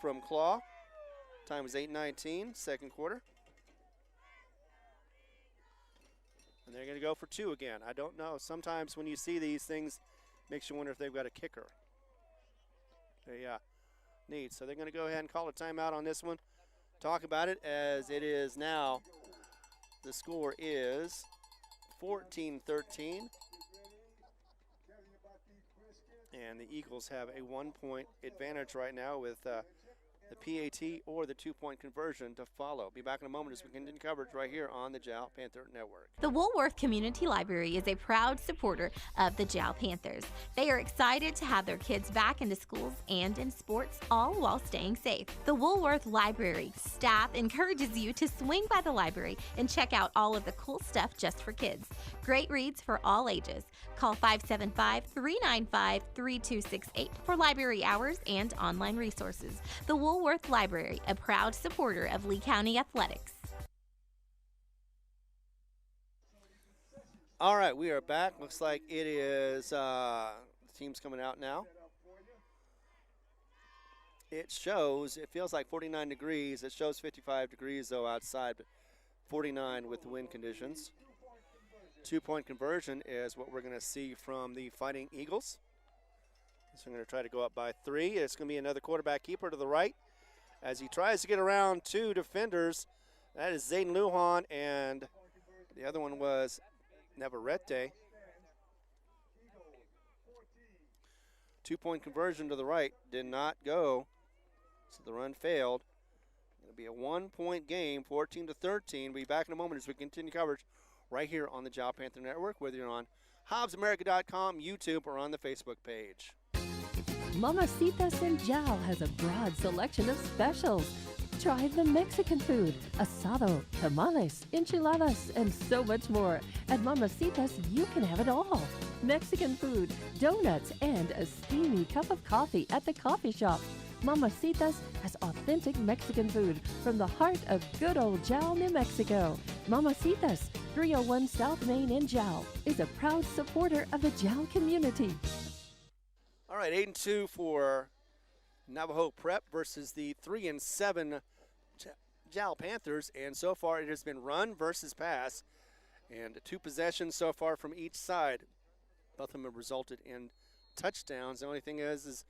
from Claw. Time was 8:19, 2nd quarter. And they're going to go for 2 again. I don't know. Sometimes when you see these things, makes you wonder if they've got a kicker. They need. So they're going to go ahead and call a timeout on this one. Talk about it as it is now. The score is 14-13. And the Eagles have a 1-point advantage right now with the PAT or the 2-point conversion to follow. Be back in a moment as we continue coverage right here on the Jal Panther Network. The Woolworth Community Library is a proud supporter of the Jal Panthers. They are excited to have their kids back into schools and in sports, all while staying safe. The Woolworth Library staff encourages you to swing by the library and check out all of the cool stuff just for kids. Great reads for all ages. Call 575-395-3268 for library hours and online resources. The Woolworth Library, a proud supporter of Lee County Athletics. All right, we are back. Looks like it is the team's coming out now. It shows, it feels like 49 degrees. It shows 55 degrees, though, outside, but 49 with the wind conditions. 2-point conversion is what we're going to see from the Fighting Eagles. So I'm going to try to go up by 3. It's going to be another quarterback keeper to the right as he tries to get around 2 defenders. That is Zayden Lujan, and the other one was Navarrete. 2-point conversion to the right did not go, so the run failed. It'll be a 1-point game, 14-13. We'll be back in a moment as we continue coverage right here on the Jowl Panther Network, whether you're on HobbsAmerica.com, YouTube, or on the Facebook page. Mamacitas in Jowl has a broad selection of specials. Try the Mexican food, asado, tamales, enchiladas, and so much more. At Mamacitas, you can have it all. Mexican food, donuts, and a steamy cup of coffee at the coffee shop. Mamacitas has authentic Mexican food from the heart of good old Jowl, New Mexico. Mamacitas, 301 South Main in Jowl, is a proud supporter of the Jowl community. All right, 8-2 for Navajo Prep versus the 3-7 Jowl Panthers, and so far it has been run versus pass, and 2 possessions so far from each side. Both of them have resulted in touchdowns. The only thing is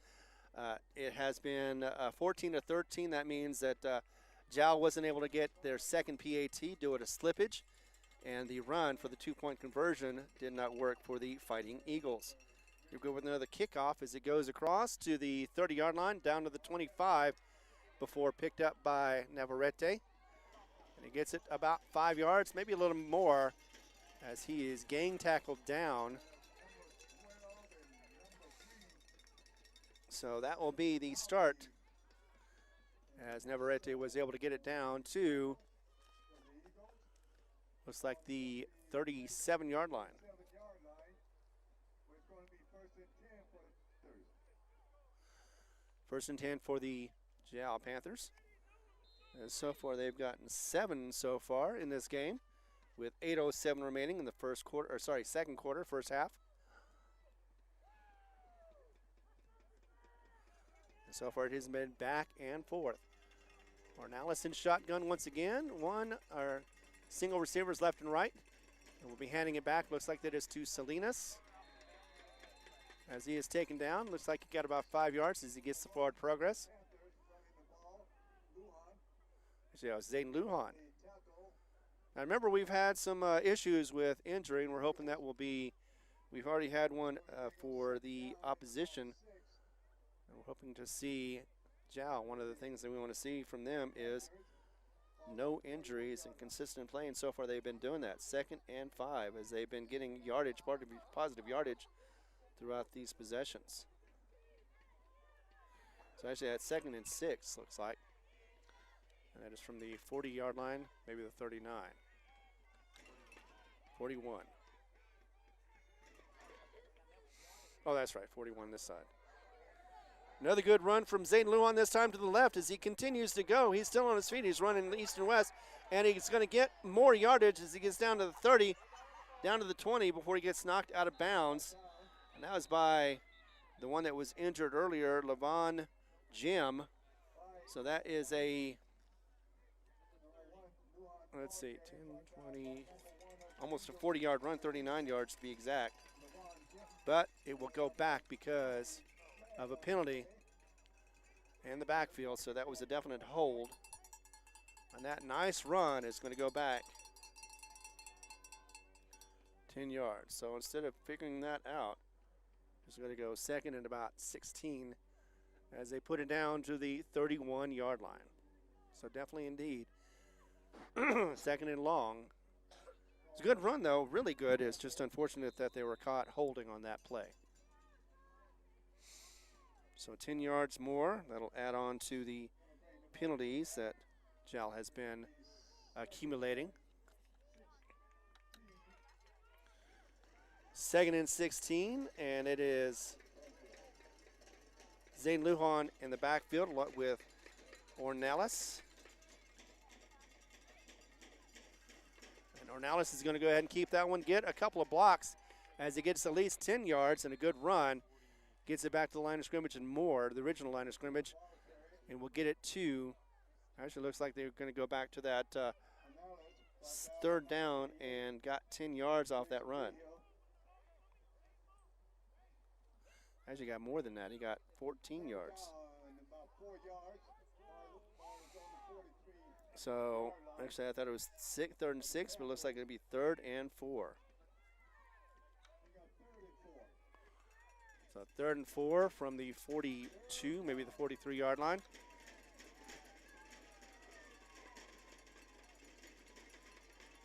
it has been 14-13. That means that Jowl wasn't able to get their second PAT due to slippage, and the run for the 2-point conversion did not work for the Fighting Eagles. You'll go with another kickoff as it goes across to the 30-yard line, down to the 25, before picked up by Navarrete. And he gets it about 5 yards, maybe a little more, as he is gang tackled down. So that will be the start, as Navarrete was able to get it down to, looks like the 37-yard line. First and 10 for the Jowl Panthers. And so far they've gotten 7 so far in this game, with 8:07 remaining in the second quarter, first half. And so far it has been back and forth. Ornalis in shotgun once again. Single receivers left and right. And we'll be handing it back. Looks like that is to Salinas. As he is taken down, looks like he got about 5 yards as he gets the forward progress. Actually, that was Zayden Lujan. Now remember, we've had some issues with injury, and we're hoping that will be, we've already had one for the opposition. And we're hoping to see Jowl. One of the things that we want to see from them is no injuries and consistent play, and so far they've been doing that. 2nd and 5, as they've been getting yardage, positive yardage throughout these possessions. So actually that's 2nd and 6, looks like. And that is from the 40-yard line, maybe the 39. 41. Oh, that's right, 41 this side. Another good run from Zayden Lujan, this time to the left as he continues to go. He's still on his feet. He's running east and west, and he's going to get more yardage as he gets down to the 30, down to the 20 before he gets knocked out of bounds. And that was by the one that was injured earlier, Levon Jim. So that is a, let's see, 10, 20, almost a 40-yard run, 39 yards to be exact. But it will go back because of a penalty in the backfield, so that was a definite hold. And that nice run is going to go back 10 yards. So instead of figuring that out, it's going to go 2nd and about 16 as they put it down to the 31-yard line. So definitely indeed 2nd and long. It's a good run though, really good. It's just unfortunate that they were caught holding on that play. So 10 yards more, that'll add on to the penalties that Jowl has been accumulating. Second and 16, and it is Zane Lujan in the backfield with Ornelas. And Ornelas is going to go ahead and keep that one, get a couple of blocks as he gets at least 10 yards and a good run. Gets it back to the line of scrimmage and more, the original line of scrimmage, and we'll get it to, actually looks like they're going to go back to that third down and got 10 yards off that run. Actually got more than that. He got 14 yards. So actually I thought it was third and 6, but it looks like it'll be 3rd and 4. So 3rd and 4 from the 42, maybe the 43-yard line.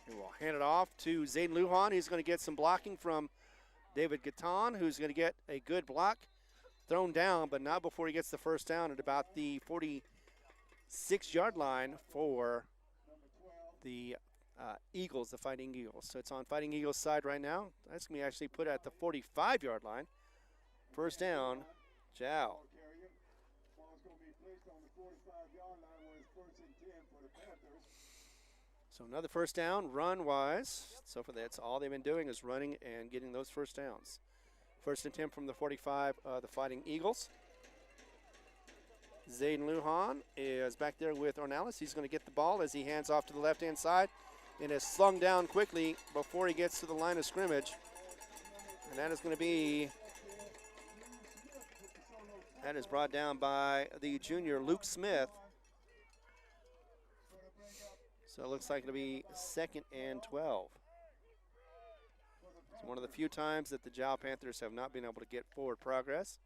And we'll hand it off to Zane Lujan. He's going to get some blocking from David Gatton, who's going to get a good block thrown down, but not before he gets the first down at about the 46-yard line for the Eagles, the Fighting Eagles. So it's on Fighting Eagles' side right now. That's going to be actually put at the 45-yard line. First down, Jow. So another first down, run-wise. So far, that's all they've been doing is running and getting those first downs. First and 10 from the 45, the Fighting Eagles. Zayden Lujan is back there with Ornelas. He's going to get the ball as he hands off to the left-hand side and is slung down quickly before he gets to the line of scrimmage. And that is going to be, that is brought down by the junior Luke Smith. So it looks like it'll be 2nd and 12. It's one of the few times that the Jow Panthers have not been able to get forward progress.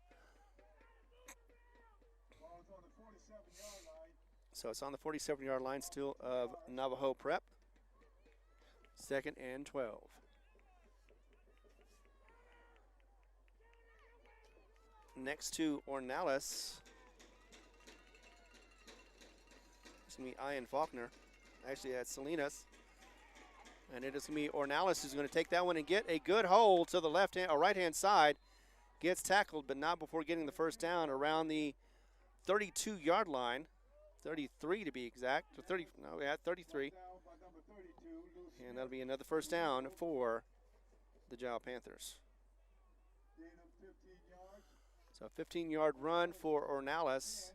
So it's on the 47-yard line still of Navajo Prep. 2nd and 12. Next to Ornelas, it's going to be Ian Faulkner. Actually, that's Salinas. And it is going to be Ornelas who's going to take that one and get a good hold to the left-hand or right-hand side. Gets tackled, but not before getting the first down around the 32-yard line. 33 to be exact. 33. And that'll be another first down for the Jow Panthers. So a 15-yard run for Ornelas.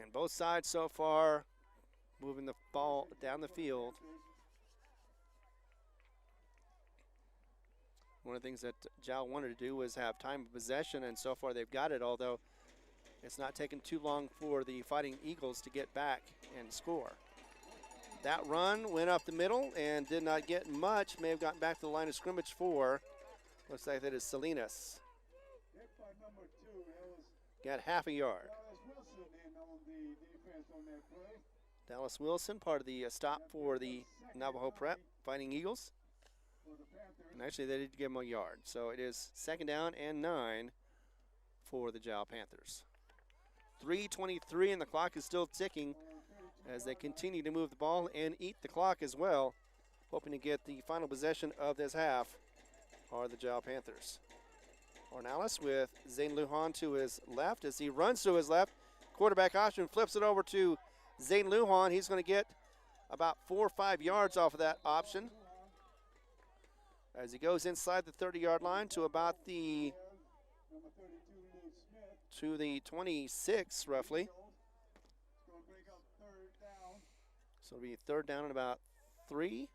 And both sides so far moving the ball down the field. One of the things that Jow wanted to do was have time of possession, and so far they've got it, although it's not taken too long for the Fighting Eagles to get back and score. That run went up the middle and did not get much. May have gotten back to the line of scrimmage for, looks like that is Salinas. Got half a yard. Dallas Wilson, part of the stop for the Navajo Prep Fighting Eagles. And actually, they did give him a yard. So it is 2nd down and 9 for the Jow Panthers. 3:23, and the clock is still ticking as they continue to move the ball and eat the clock as well. Hoping to get the final possession of this half are the Jow Panthers. Ornelas with Zane Lujan to his left as he runs to his left. Quarterback option, flips it over to Zane Lujan. He's going to get about 4 or 5 yards off of that option as he goes inside the 30-yard line to about the 26 roughly. So it'll be 3rd down and about 3.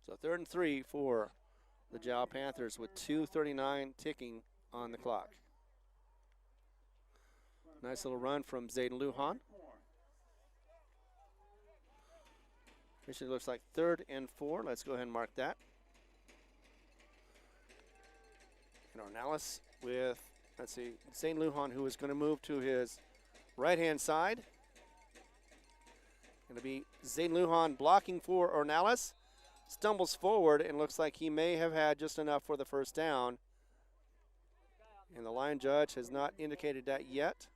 So 3rd and 3 for the Jow Panthers with 2:39 ticking on the clock. Nice little run from Zayden Lujan. Actually looks like 3rd and 4. Let's go ahead and mark that. And Ornelas with, let's see, Zayden Lujan, who is going to move to his right-hand side. It'll be Zayden Lujan blocking for Ornelas. Stumbles forward and looks like he may have had just enough for the first down. And the line judge has not indicated that yet.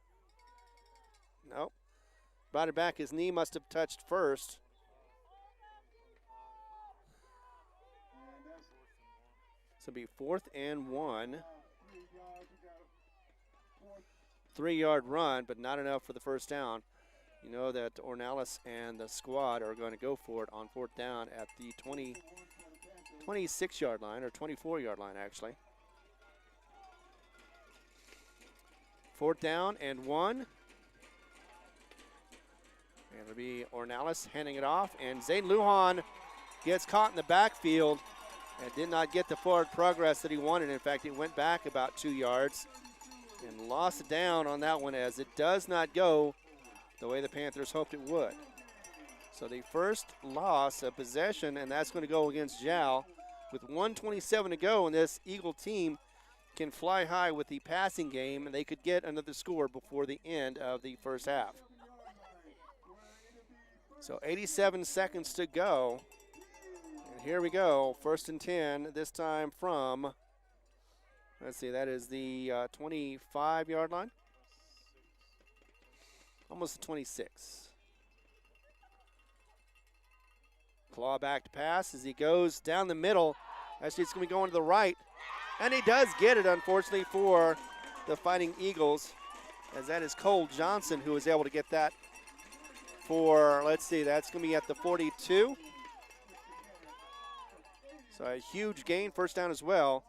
Nope. brought it back. His knee must have touched first. And that's So it'll be 4th and 1. 3 yards. You got a fourth. 3-yard run, but not enough for the first down. You know that Ornalis and the squad are going to go for it on 4th down at the 26-yard line, or 24-yard line, actually. 4th down and 1. And it'll be Ornalis handing it off, and Zane Lujan gets caught in the backfield and did not get the forward progress that he wanted. In fact, he went back about 2 yards and lost it down on that one, as it does not go the way the Panthers hoped it would. So the first loss of possession, and that's going to go against Jal with 1:27 to go, and this Eagle team can fly high with the passing game, and they could get another score before the end of the first half. So 87 seconds to go. And here we go, 1st and 10, this time from, let's see, that is the 25-yard line. Almost the 26. Claw back to pass as he goes down the middle. Actually, it's going to be going to the right. And he does get it, unfortunately, for the Fighting Eagles, as that is Cole Johnson who was able to get that for, let's see, that's going to be at the 42. So a huge gain, first down as well.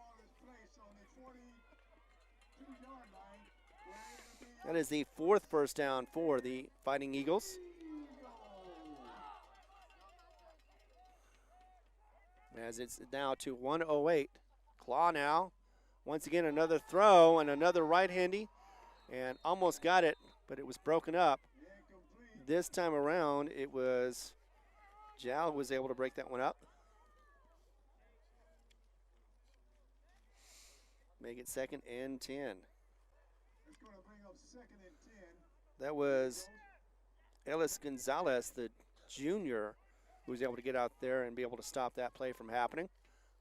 That is the 4th first down for the Fighting Eagles. As it's now to 1:08. Claw now. Once again, another throw and another right-handy. And almost got it, but it was broken up. This time around, it was Jal who was able to break that one up. Make it 2nd and 10. It's going to bring up 2nd and 10. That was Ellis Gonzalez, the junior, who was able to get out there and be able to stop that play from happening.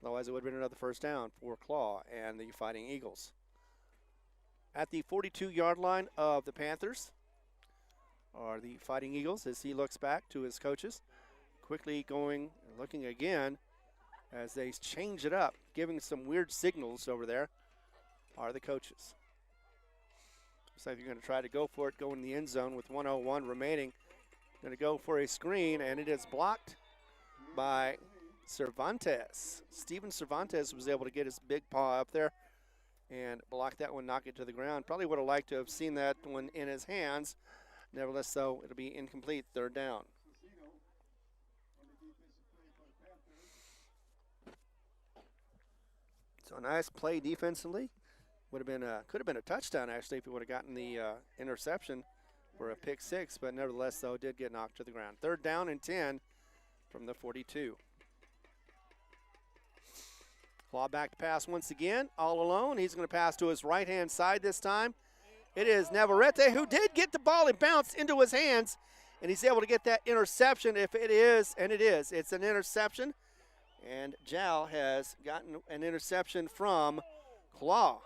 Otherwise, it would have been another first down for Claw and the Fighting Eagles. At the 42-yard line of the Panthers are the Fighting Eagles, as he looks back to his coaches. Quickly going and looking again as they change it up, giving some weird signals over there, are the coaches. Looks like they're going to try to go for it, go in the end zone with 1:01 remaining. Going to go for a screen, and it is blocked by Cervantes. Steven Cervantes was able to get his big paw up there and block that one, knock it to the ground. Probably would have liked to have seen that one in his hands. Nevertheless, though, it'll be incomplete, 3rd down. So a nice play defensively. Would have been could have been a touchdown, actually, if he would have gotten the interception for a pick 6, but nevertheless, though, did get knocked to the ground. 3rd down and 10 from the 42. Claw back to pass once again, all alone. He's going to pass to his right-hand side this time. It is Navarrete, who did get the ball and bounced into his hands, and he's able to get that interception if it is, and it is. It's an interception, and Jal has gotten an interception from Claw.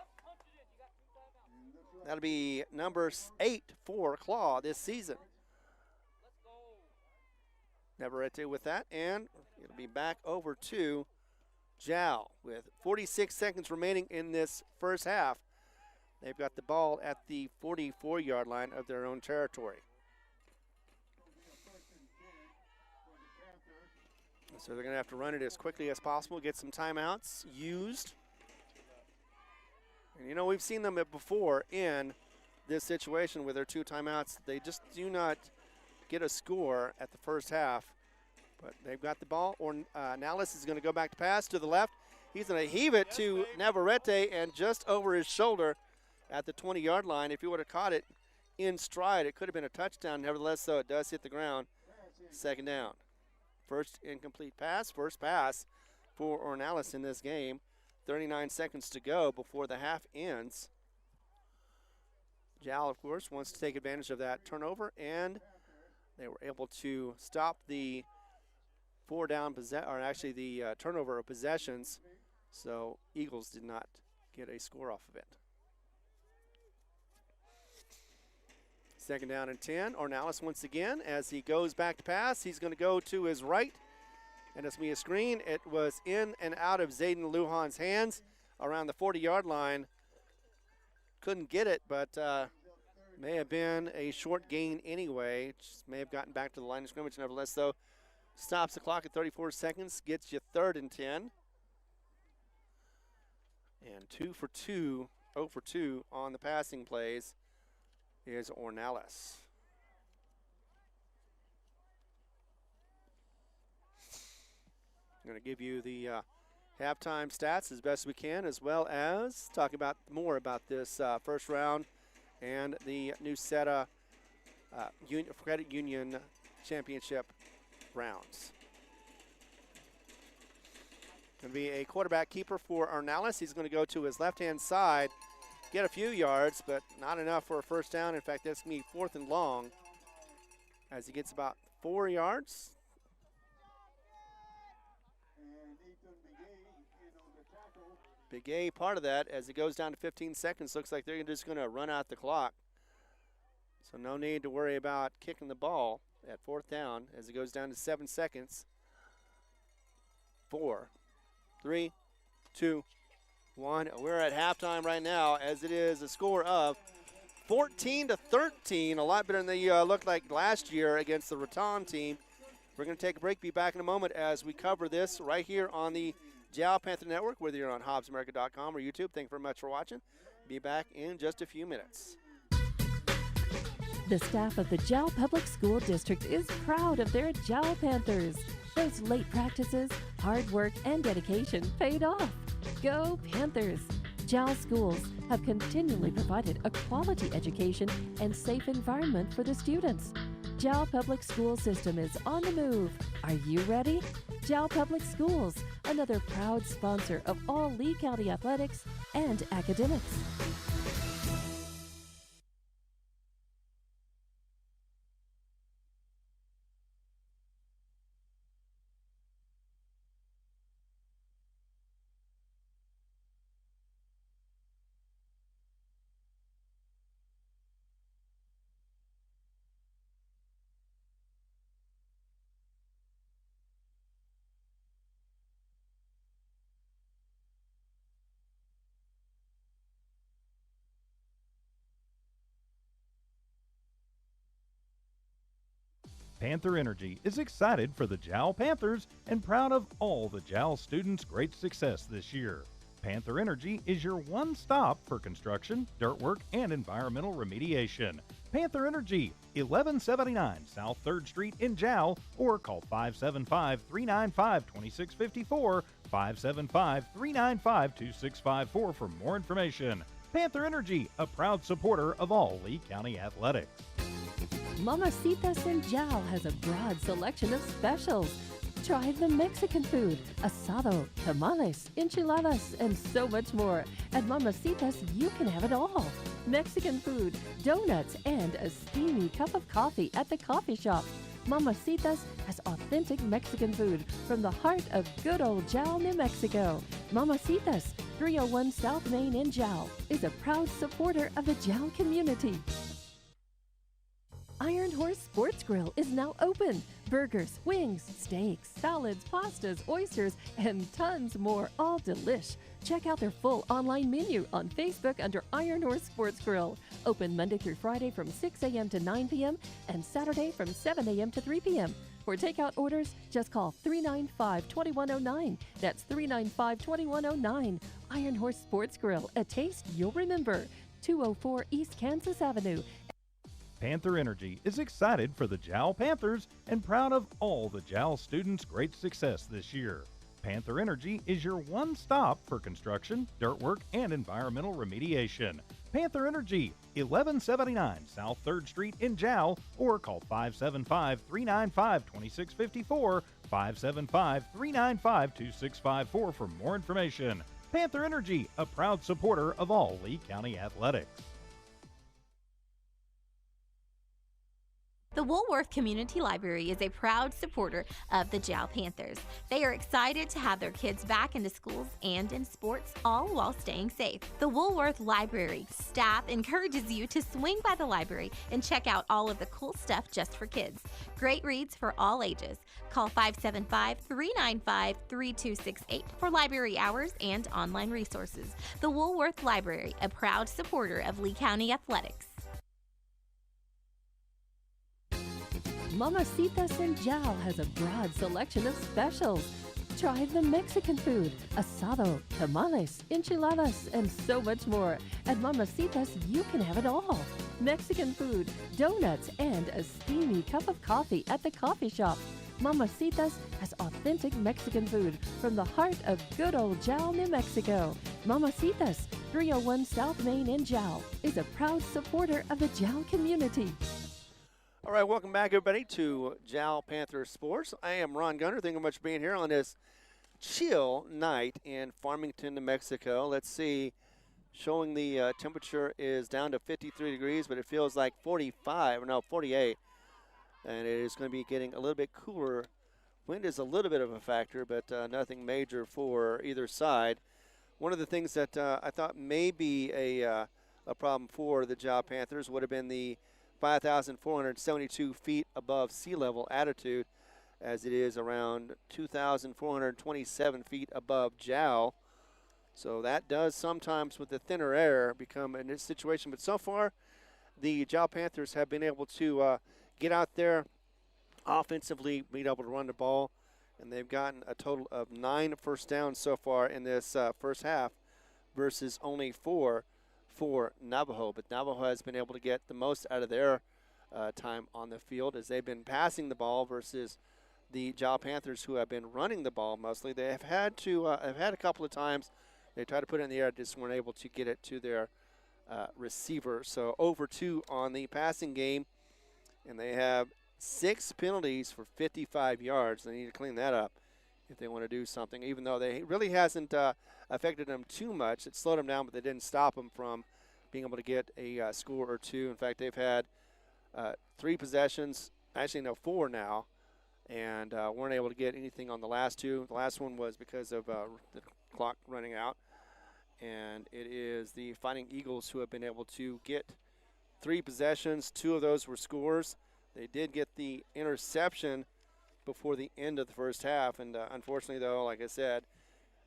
That'll be number 8 for Claw this season. Navarrete with that, and it'll be back over to Jal with 46 seconds remaining in this first half. They've got the ball at the 44-yard line of their own territory. So they're going to have to run it as quickly as possible, get some timeouts used. And, you know, we've seen them before in this situation with their 2 timeouts. They just do not get a score at the first half. But they've got the ball. Nalis is going to go back to pass to the left. He's going to heave it to Navarrete, and just over his shoulder at the 20-yard line. If he would have caught it in stride, it could have been a touchdown. Nevertheless, though, it does hit the ground. 2nd down. First incomplete pass, first pass for Ornalis in this game. 39 seconds to go before the half ends. Jal, of course, wants to take advantage of that turnover, and they were able to stop the turnover of possessions. So Eagles did not get a score off of it. Second down and 10. Ornalis once again as he goes back to pass. He's going to go to his right. And it's me a screen. It was in and out of Zayden Lujan's hands around the 40-yard line. Couldn't get it, but may have been a short gain anyway. Just may have gotten back to the line of scrimmage. Nevertheless, though, stops the clock at 34 seconds, gets you 3rd and 10. And 2 for 2, 0 for 2 on the passing plays is Ornalis. I'm going to give you the halftime stats as best we can, as well as talk about more about this first round and the new SETA Credit Union Championship rounds. Going to be a quarterback keeper for Ornalis. He's going to go to his left-hand side, get a few yards, but not enough for a first down. In fact, that's going to be 4th and long as he gets about 4 yards. Big A part of that as it goes down to 15 seconds. Looks like they're just going to run out the clock. So no need to worry about kicking the ball at 4th down as it goes down to 7 seconds. 4, 3, 2, 1. We're at halftime right now as it is a score of 14-13. A lot better than they looked like last year against the Raton team. We're going to take a break. Be back in a moment as we cover this right here on the Jowl Panther Network, whether you're on HobbsAmerica.com or YouTube. Thank you very much for watching. Be back in just a few minutes. The staff of the Jowl Public School District is proud of their Jowl Panthers. Those late practices, hard work, and dedication paid off. Go Panthers! Jowl schools have continually provided a quality education and safe environment for the students. Jowl Public School System is on the move. Are you ready? Jowl Public Schools, another proud sponsor of all Lee County athletics and academics. Panther Energy is excited for the Jowl Panthers and proud of all the Jowl students' great success this year. Panther Energy is your one stop for construction, dirt work, and environmental remediation. Panther Energy, 1179 South 3rd Street in Jowl, or call 575-395-2654, 575-395-2654 for more information. Panther Energy, a proud supporter of all Lee County athletics. Mamacitas in Jowl has a broad selection of specials. Try the Mexican food, asado, tamales, enchiladas, and so much more. At Mamacitas, you can have it all. Mexican food, donuts, and a steamy cup of coffee at the coffee shop. Mamacitas has authentic Mexican food from the heart of good old Jowl, New Mexico. Mamacitas, 301 South Main in Jowl, is a proud supporter of the Jowl community. Iron Horse Sports Grill is now open. Burgers, wings, steaks, salads, pastas, oysters, and tons more, all delish. Check out their full online menu on Facebook under Iron Horse Sports Grill. Open Monday through Friday from 6 a.m. to 9 p.m. and Saturday from 7 a.m. to 3 p.m. For takeout orders, just call 395-2109. That's 395-2109. Iron Horse Sports Grill, a taste you'll remember. 204 East Kansas Avenue. Panther Energy is excited for the Jowl Panthers and proud of all the Jowl students' great success this year. Panther Energy is your one stop for construction, dirt work, and environmental remediation. Panther Energy, 1179 South 3rd Street in Jowl, or call 575-395-2654, 575-395-2654 for more information. Panther Energy, a proud supporter of all Lee County athletics. The Woolworth Community Library is a proud supporter of the JAL Panthers. They are excited to have their kids back into schools and in sports, all while staying safe. The Woolworth Library staff encourages you to swing by the library and check out all of the cool stuff just for kids. Great reads for all ages. Call 575-395-3268 for library hours and online resources. The Woolworth Library, a proud supporter of Lee County Athletics. Mamacitas in Jal has a broad selection of specials. Try the Mexican food, asado, tamales, enchiladas, and so much more. At Mamacitas, you can have it all. Mexican food, donuts, and a steamy cup of coffee at the coffee shop. Mamacitas has authentic Mexican food from the heart of good old Jal, New Mexico. Mamacitas, 301 South Main in Jal, is a proud supporter of the Jal community. All right, welcome back, everybody, to JAL Panther Sports. I am Ron Gunner. Thank you much for being here on this chill night in Farmington, New Mexico. Let's see, showing the temperature is down to 53 degrees, but it feels like 48. And it is going to be getting a little bit cooler. Wind is a little bit of a factor, but nothing major for either side. One of the things that I thought may be a problem for the JAL Panthers would have been the 5,472 feet above sea level altitude, as it is around 2,427 feet above JAL. So that does sometimes, with the thinner air, become a situation. But so far, the JAL Panthers have been able to get out there offensively, be able to run the ball, and they've gotten a total of 9 first downs so far in this first half versus only 4 for Navajo. But Navajo has been able to get the most out of their time on the field, as they've been passing the ball versus the JAL Panthers, who have been running the ball mostly. They have had to have had a couple of times they tried to put it in the air, just weren't able to get it to their receiver. So over 2 on the passing game, and they have 6 penalties for 55 yards. They need to clean that up if they want to do something, even though they really hasn't affected them too much. It slowed them down, but they didn't stop them from being able to get a score or 2. In fact, they've had 3 possessions, actually no, 4 now, and weren't able to get anything on the last 2. The last one was because of the clock running out, and it is the Fighting Eagles who have been able to get 3 possessions. 2 of those were scores. They did get the interception before the end of the first half, and unfortunately, though, like I said,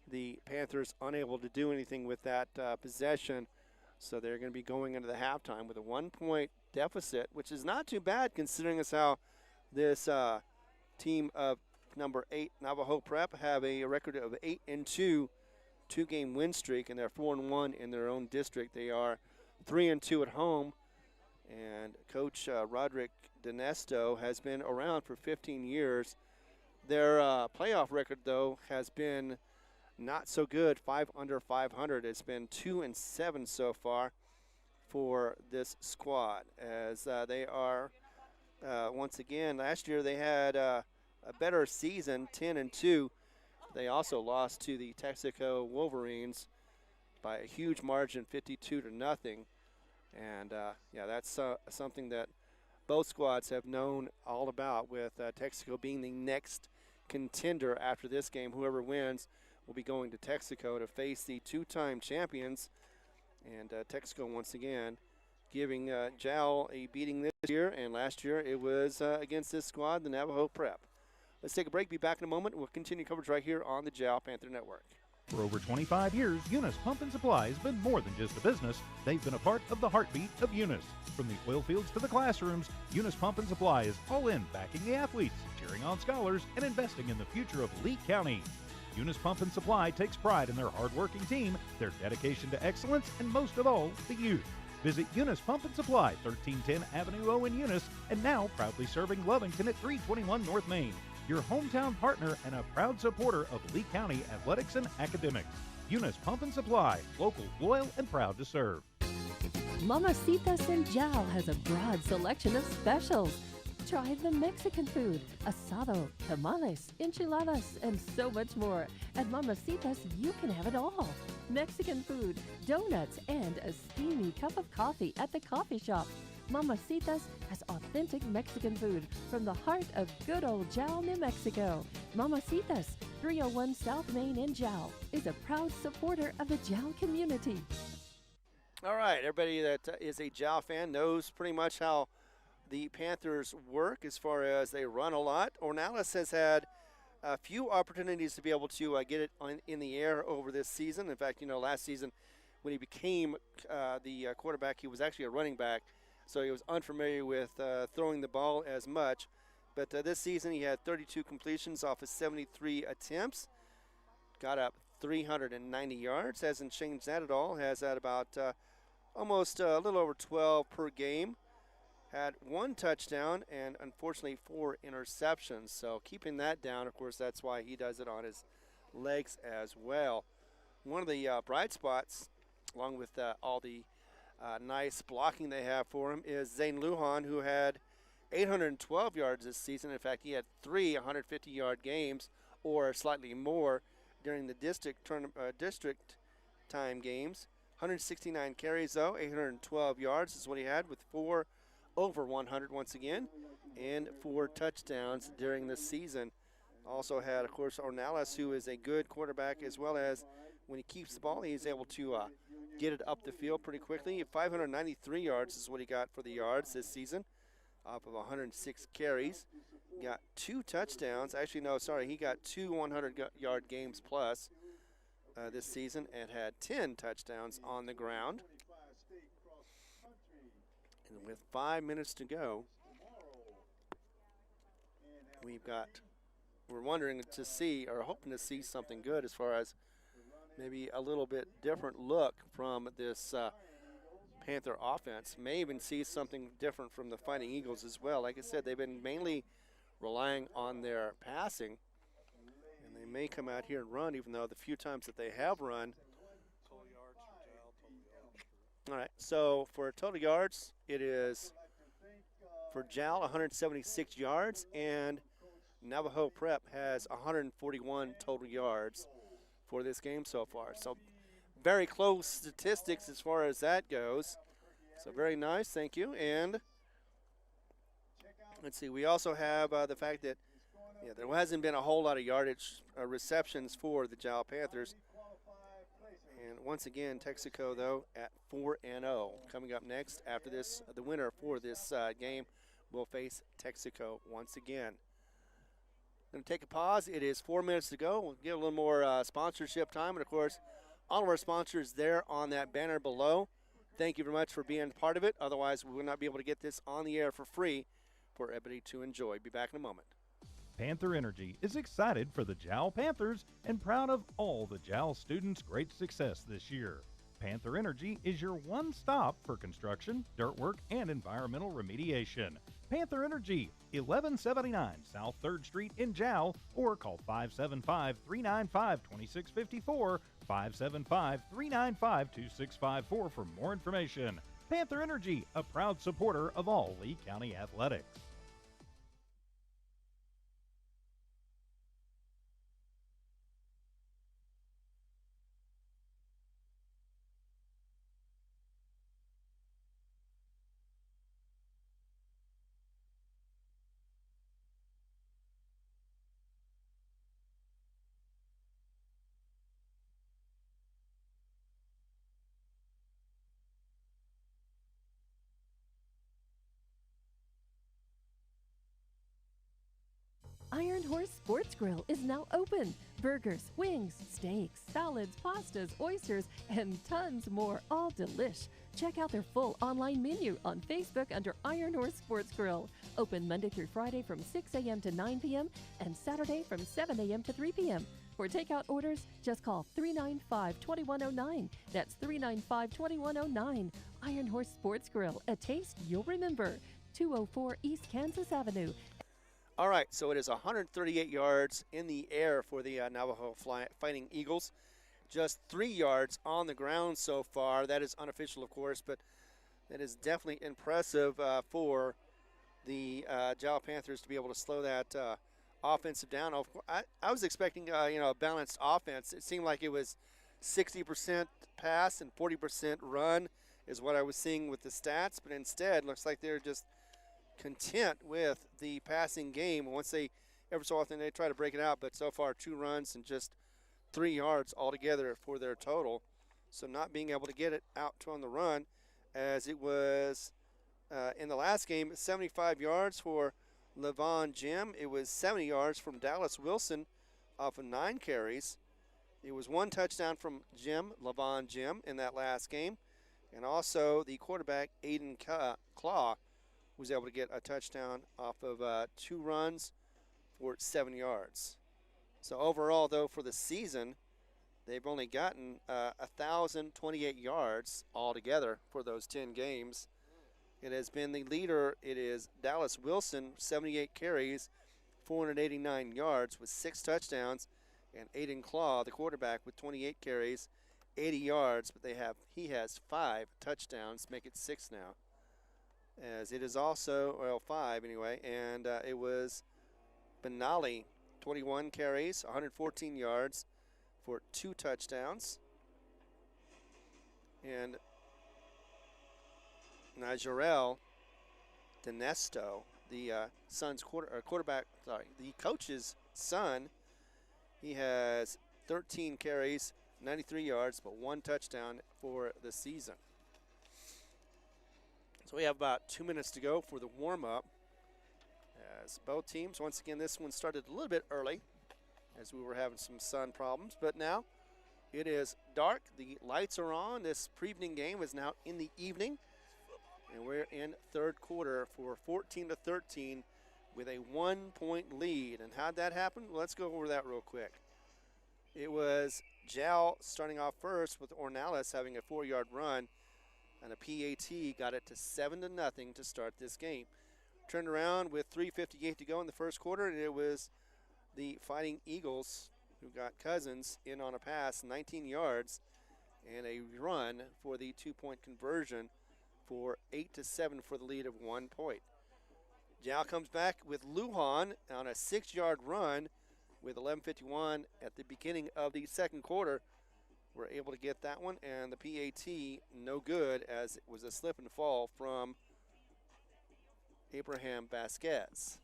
the Panthers unable to do anything with that possession, so they're going to be going into the halftime with a 1-point deficit, which is not too bad considering as how this team of number 8 Navajo Prep have a record of 8-2, 2-game win streak, and they're 4-1 in their own district. They are 3-2 at home, and Coach Roderick Dinesto has been around for 15 years. Their playoff record, though, has been not so good, 5 under 500. It's been 2-7 so far for this squad, as they are, once again, last year they had a better season, 10-2. They also lost to the Texaco Wolverines by a huge margin, 52-0. And, yeah, that's something that both squads have known all about, with Texaco being the next contender after this game. Whoever wins will be going to Texaco to face the 2-time champions. And Texaco, once again, giving JAL a beating this year. And last year it was against this squad, the Navajo Prep. Let's take a break. Be back in a moment. We'll continue coverage right here on the JAL Panther Network. For over 25 years, Eunice Pump and Supply has been more than just a business. They've been a part of the heartbeat of Eunice. From the oil fields to the classrooms, Eunice Pump and Supply is all in, backing the athletes, cheering on scholars, and investing in the future of Lee County. Eunice Pump and Supply takes pride in their hard-working team, their dedication to excellence, and most of all, the youth. Visit Eunice Pump and Supply, 1310 Avenue O in Eunice, and now proudly serving Lovington at 321 North Main. Your hometown partner and a proud supporter of Lee County athletics and academics. Eunice Pump and Supply, local, loyal, and proud to serve. Mamacitas in Jal has a broad selection of specials. Try the Mexican food, asado, tamales, enchiladas, and so much more. At Mamacitas, you can have it all. Mexican food, donuts, and a steamy cup of coffee at the coffee shop. Mamacitas has authentic Mexican food from the heart of good old Jal, New Mexico. Mamacitas, 301 South Main in Jal, is a proud supporter of the Jal community. All right, everybody that is a Jal fan knows pretty much how the Panthers work as far as they run a lot. Ornelas has had a few opportunities to be able to get it in the air over this season. In fact, last season when he became the quarterback, he was actually a running back, so he was unfamiliar with throwing the ball as much. But this season he had 32 completions off of 73 attempts, got up 390 yards, hasn't changed that at all, has had about almost a little over 12 per game. Had 1 touchdown and unfortunately 4 interceptions. So keeping that down, of course, that's why he does it on his legs as well. One of the bright spots, along with all the nice blocking they have for him, is Zane Lujan, who had 812 yards this season. In fact, he had 3 150-yard games or slightly more during the district time games. 169 carries, though, 812 yards is what he had, with 4 over 100 once again, and 4 touchdowns during the season. Also had, of course, Ornelas, who is a good quarterback, as well as when he keeps the ball, he's able to get it up the field pretty quickly. 593 yards is what he got for the yards this season, off of 106 carries. Got 2 touchdowns. Actually, no, sorry, he got 2 100-yard games plus this season and had 10 touchdowns on the ground. And with 5 minutes to go, we're wondering to see, or hoping to see something good as far as maybe a little bit different look from this Panther offense. May even see something different from the Fighting Eagles as well. Like I said, they've been mainly relying on their passing, and they may come out here and run, even though the few times that they have run. All right, so for total yards, it is for Jal 176 yards, and Navajo Prep has 141 total yards for this game so far. So very close statistics as far as that goes. So very nice, thank you. And let's see, we also have the fact that there hasn't been a whole lot of yardage receptions for the Jal Panthers. And once again, Texaco, though, at 4-0. Coming up next after this, the winner for this game will face Texaco once again. Going to take a pause. It is 4 minutes to go. We'll give a little more sponsorship time. And, of course, all of our sponsors there on that banner below. Thank you very much for being part of it. Otherwise, we would not be able to get this on the air for free for everybody to enjoy. Be back in a moment. Panther Energy is excited for the Jal Panthers and proud of all the Jal students' great success this year. Panther Energy is your one stop for construction, dirt work, and environmental remediation. Panther Energy, 1179 South 3rd Street in Jal, or call 575-395-2654, 575-395-2654 for more information. Panther Energy, a proud supporter of all Lee County athletics. Iron Horse Sports Grill is now open. Burgers, wings, steaks, salads, pastas, oysters, and tons more, all delish. Check out their full online menu on Facebook under Iron Horse Sports Grill. Open Monday through Friday from 6 a.m. to 9 p.m. and Saturday from 7 a.m. to 3 p.m. For takeout orders, just call 395-2109. That's 395-2109. Iron Horse Sports Grill, a taste you'll remember. 204 East Kansas Avenue. All right, so it is 138 yards in the air for the Navajo Fighting Eagles. Just 3 yards on the ground so far. That is unofficial, of course, but that is definitely impressive for the Jal Panthers to be able to slow that offensive down. I was expecting a balanced offense. It seemed like it was 60% pass and 40% run, is what I was seeing with the stats, but instead looks like they're just content with the passing game. Once they, every so often they try to break it out, but so far 2 runs and just 3 yards altogether for their total. So not being able to get it out on the run, as it was in the last game, 75 yards for Levon Jim. It was 70 yards from Dallas Wilson off of 9 carries. It was 1 touchdown from Levon Jim in that last game. And also the quarterback, Aiden Claw, was able to get a touchdown off of 2 runs for 7 yards. So overall, though, for the season, they've only gotten 1,028 yards altogether for those 10 games. It has been the leader. It is Dallas Wilson, 78 carries, 489 yards with 6 touchdowns, and Aiden Claw, the quarterback, with 28 carries, 80 yards, but he has 5 touchdowns, make it 6 now. As it is also, well, 5 anyway, and it was Benali, 21 carries, 114 yards for 2 touchdowns. And Nigerel Dinesto, the the coach's son, he has 13 carries, 93 yards, but 1 touchdown for the season. So we have about 2 minutes to go for the warm-up. As both teams, once again, this one started a little bit early as we were having some sun problems, but now it is dark. The lights are on. This pre-evening game is now in the evening, and we're in third quarter for 14-13 with a 1-point lead. And how'd that happen? Well, let's go over that real quick. It was Jal starting off first with Ornalis having a 4-yard run, and a PAT got it to 7-0 to start this game. Turned around with 3:58 to go in the first quarter, and it was the Fighting Eagles who got Cousins in on a pass, 19 yards, and a run for the 2-point conversion for 8-7 for the lead of 1 point. Jal comes back with Lujan on a 6-yard run with 11:51 at the beginning of the second quarter. We're able to get that one, and the PAT no good, as it was a slip and fall from Abraham Vasquez.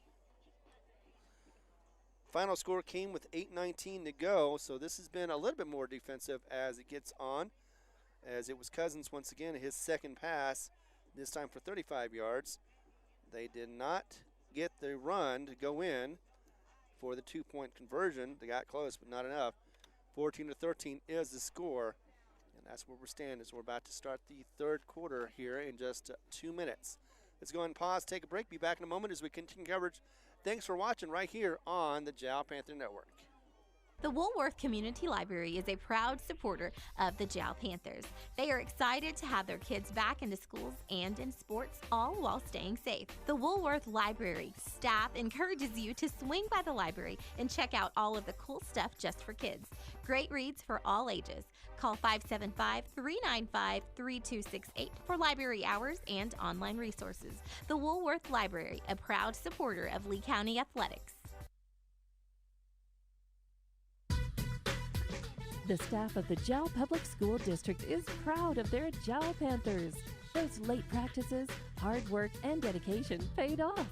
Final score came with 8:19 to go, so this has been a little bit more defensive as it gets on, as it was Cousins once again, his second pass, this time for 35 yards. They did not get the run to go in for the 2-point conversion. They got close, but not enough. 14-13 is the score, and that's where we're standing as we're about to start the third quarter here in just 2 minutes. Let's go ahead and pause, take a break, be back in a moment as we continue coverage. Thanks for watching right here on the Jal Panther Network. The Woolworth Community Library is a proud supporter of the Jal Panthers. They are excited to have their kids back into schools and in sports, all while staying safe. The Woolworth Library staff encourages you to swing by the library and check out all of the cool stuff just for kids. Great reads for all ages. Call 575-395-3268 for library hours and online resources. The Woolworth Library, a proud supporter of Lee County Athletics. The staff of the Jal Public School District is proud of their Jal Panthers. Those late practices, hard work, and dedication paid off.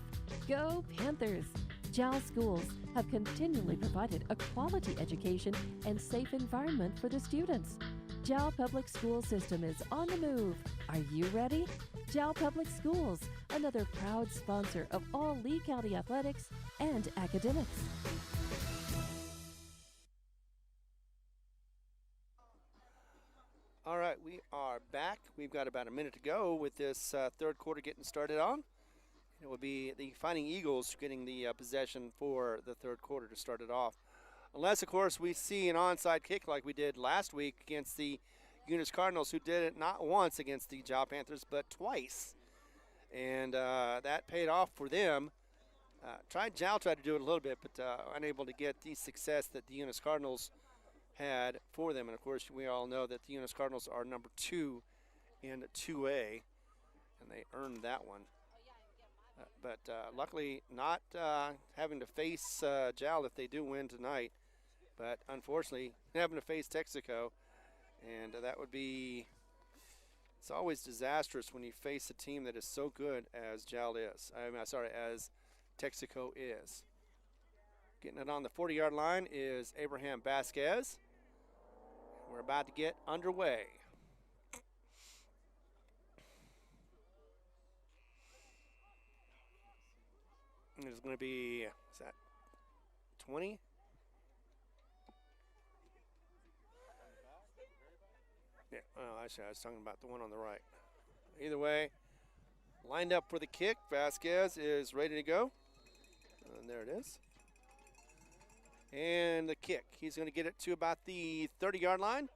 Go Panthers! Jal schools have continually provided a quality education and safe environment for the students. Jal Public School System is on the move. Are you ready? Jal Public Schools, another proud sponsor of all Lee County athletics and academics. All right, we are back. We've got about a minute to go with this third quarter getting started on. It will be the Fighting Eagles getting the possession for the third quarter to start it off. Unless, of course, we see an onside kick like we did last week against the Eunice Cardinals, who did it not once against the Jal Panthers, but twice. And that paid off for them. Jal tried to do it a little bit, but unable to get the success that the Eunice Cardinals had for them. And of course, we all know that the Eunice Cardinals are number 2 in 2A, and they earned that one. But luckily not having to face Jal if they do win tonight, but unfortunately having to face Texaco, and that would be It's always disastrous when you face a team that is so good as JAL is. As Texaco is. Getting it on the 40-yard line is Abraham Vasquez. We're about to get underway. It's going to be, is that 20? Yeah, oh, actually, I was talking about the one on the right. Either way, lined up for the kick. Vasquez is ready to go. And there it is. And the kick. He's going to get it to about the 30-yard line.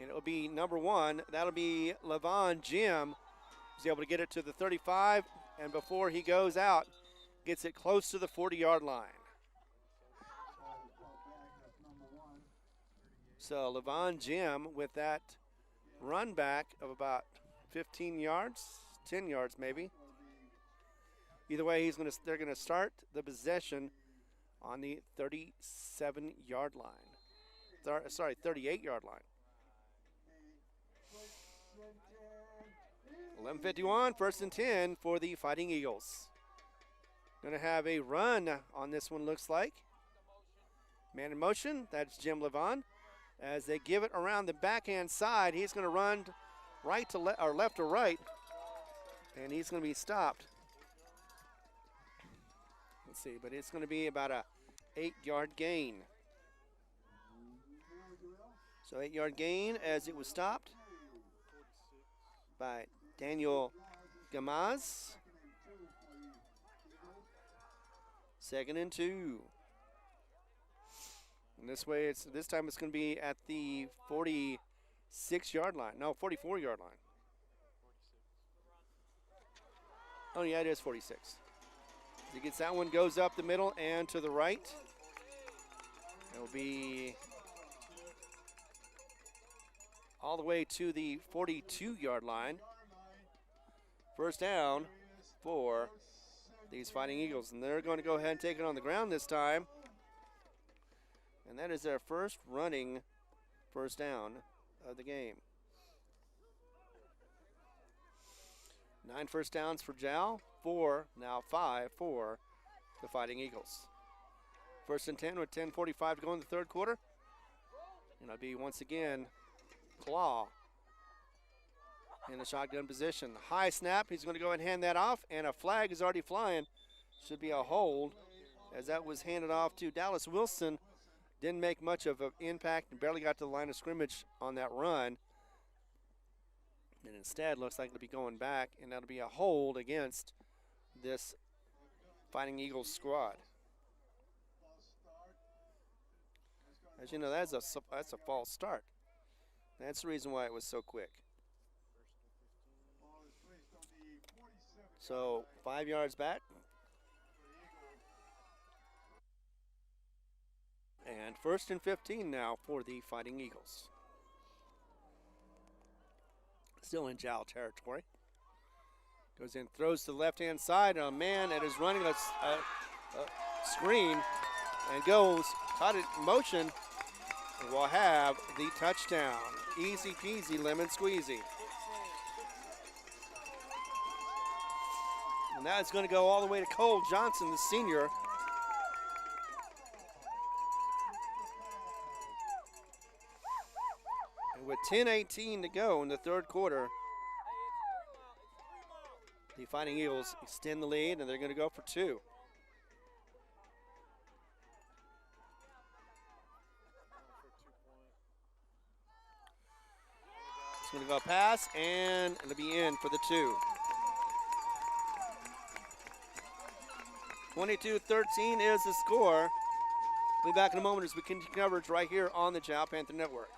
And it'll be number 1. That'll be Levon Jim. He's able to get it to the 35. And before he goes out, gets it close to the 40-yard line. So Levon Jim with that run back of about 15 yards, 10 yards maybe. Either way, they're going to start the possession on the 37-yard line. 38-yard line. 11:51, 1st and 10 for the Fighting Eagles. Going to have a run on this one, looks like. Man in motion, that's Jim Levon. As they give it around the backhand side, he's going to run right to left to right, and he's going to be stopped. Let's see, but it's going to be about a 8-yard gain. So 8-yard gain as it was stopped by Daniel Gamaz. 2nd and 2. And this time it's going to be at the 46-yard line. No, 44-yard line. Oh, yeah, it is 46. He gets that one, goes up the middle and to the right. It'll be all the way to the 42-yard line. 1st down for these Fighting Eagles. And they're going to go ahead and take it on the ground this time. And that is their first running 1st down of the game. 9 first downs for JAL, 5 for the Fighting Eagles. 1st and 10 with 10:45 to go in the 3rd quarter. And it'll be once again Claw in the shotgun position. High snap, he's going to go and hand that off, and a flag is already flying. Should be a hold as that was handed off to Dallas Wilson. Didn't make much of an impact and barely got to the line of scrimmage on that run. And instead looks like it'll be going back, and that'll be a hold against this Fighting Eagles squad. As you know, that's a false start. That's the reason why it was so quick. So 5 yards back. And 1st and 15 now for the Fighting Eagles. Still in JAL territory. Goes in, throws to the left-hand side. A man that is running a screen and goes, caught it in motion, and will have the touchdown. Easy peasy, lemon squeezy. And that's going to go all the way to Cole Johnson, the senior. And with 10:18 to go in the 3rd quarter, the Fighting Eagles extend the lead, and they're going to go for 2. It's going to go pass, and it'll be in for the 2. 22-13 is the score. We'll be back in a moment as we continue coverage right here on the JAL Panther Network.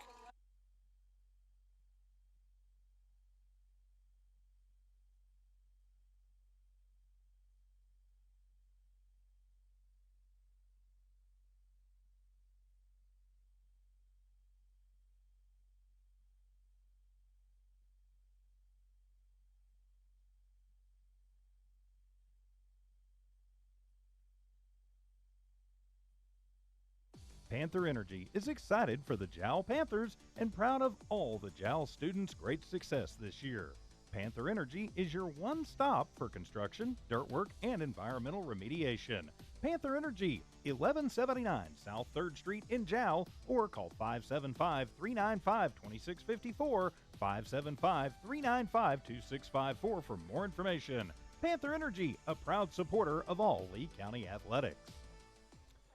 Panther Energy is excited for the Jowl Panthers and proud of all the Jowl students' great success this year. Panther Energy is your one stop for construction, dirt work, and environmental remediation. Panther Energy, 1179 South 3rd Street in Jowl, or call 575-395-2654, 575-395-2654 for more information. Panther Energy, a proud supporter of all Lee County athletics.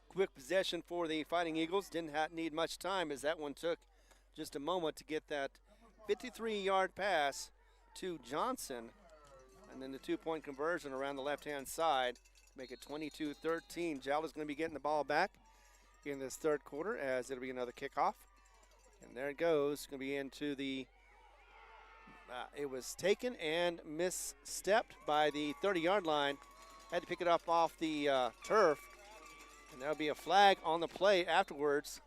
Quick possession for the Fighting Eagles. Didn't need much time, as that one took just a moment to get that 53-yard pass to Johnson. And then the two-point conversion around the left-hand side to make it 22-13. Jowl is going to be getting the ball back in this third quarter, as it'll be another kickoff. And there it goes. It's going to be into the it was taken and misstepped by the 30-yard line. Had to pick it up off the turf. And there'll be a flag on the play afterwards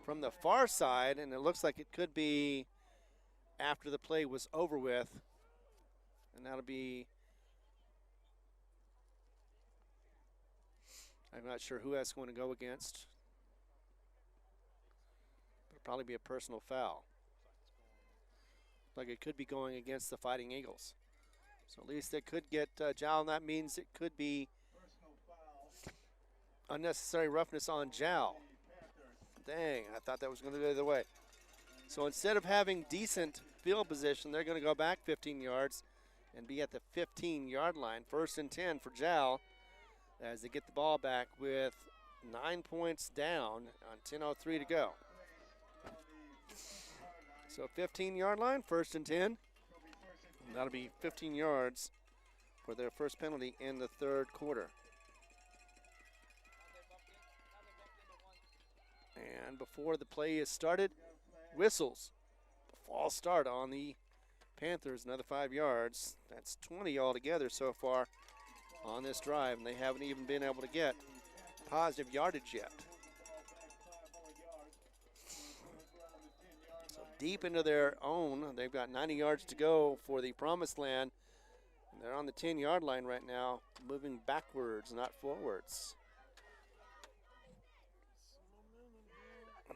from the far side, and it looks like it could be after the play was over with. And that'll be, I'm not sure who that's going to go against. It'll probably be a personal foul. Like it could be going against the Fighting Eagles. So at least they could get Jowl, and that means it could be unnecessary roughness on Jowl. Dang, I thought that was going to go the other way. So instead of having decent field position, they're going to go back 15 yards and be at the 15-yard line. 1st and 10 for Jowl as they get the ball back with 9 points down on 10:03 to go. So 15-yard line, 1st and 10. And that'll be 15 yards for their first penalty in the third quarter. And before the play is started, whistles. A false start on the Panthers, another 5 yards. That's 20 altogether so far on this drive, and they haven't even been able to get positive yardage yet. So deep into their own, they've got 90 yards to go for the promised land. And they're on the 10-yard line right now, moving backwards, not forwards.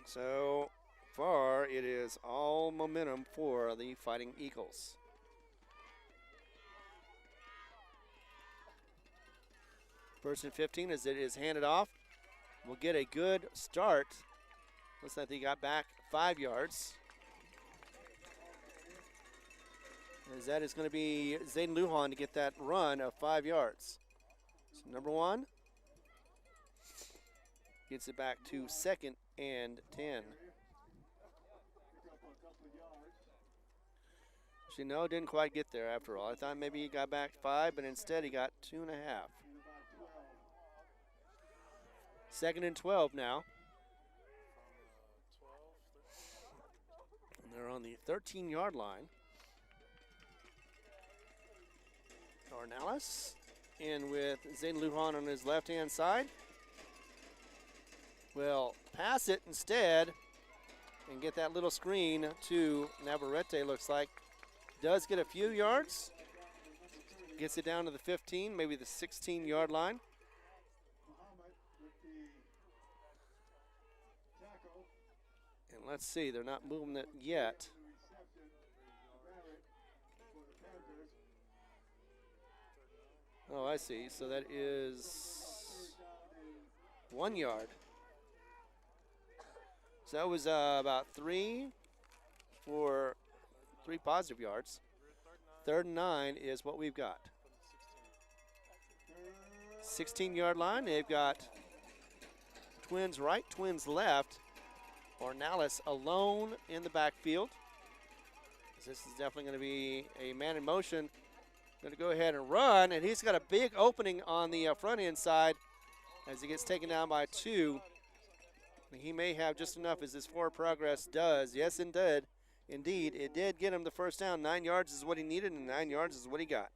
So far, it is all momentum for the Fighting Eagles. First and 15 as it is handed off. We'll get a good start. Looks like they got back 5 yards. As that is going to be Zayden Lujan to get that run of 5 yards. So number 1 gets it back to 2nd and 10. Actually, no, didn't quite get there after all. I thought maybe he got back 5, but instead he got 2.5. 2nd and 12 now. And they're on the 13-yard line. Ornelas in with Zayden Lujan on his left-hand side. Will pass it instead and get that little screen to Navarrete, looks like. Does get a few yards. Gets it down to the 15, maybe the 16-yard line. And let's see, they're not moving it yet. Oh, I see. So that is 1 yard. So that was about 3 positive yards. 3rd and 9 is what we've got. 16-yard line. They've got twins right, twins left. Ornelas alone in the backfield. This is definitely going to be a man in motion. Going to go ahead and run, and he's got a big opening on the front end side as he gets taken down by 2. He may have just enough as his forward progress does. Yes, indeed. Indeed, it did get him the first down. 9 yards is what he needed, and 9 yards is what he got.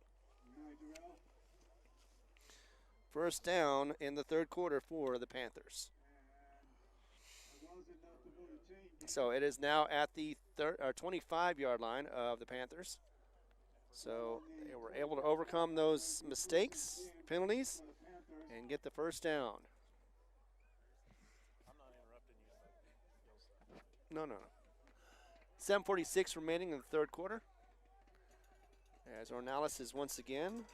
First down in the third quarter for the Panthers. So it is now at the 25-yard line of the Panthers. So they were able to overcome those mistakes, penalties, and get the first down. No. 7:46 remaining in the third quarter. As Ornalis is once again,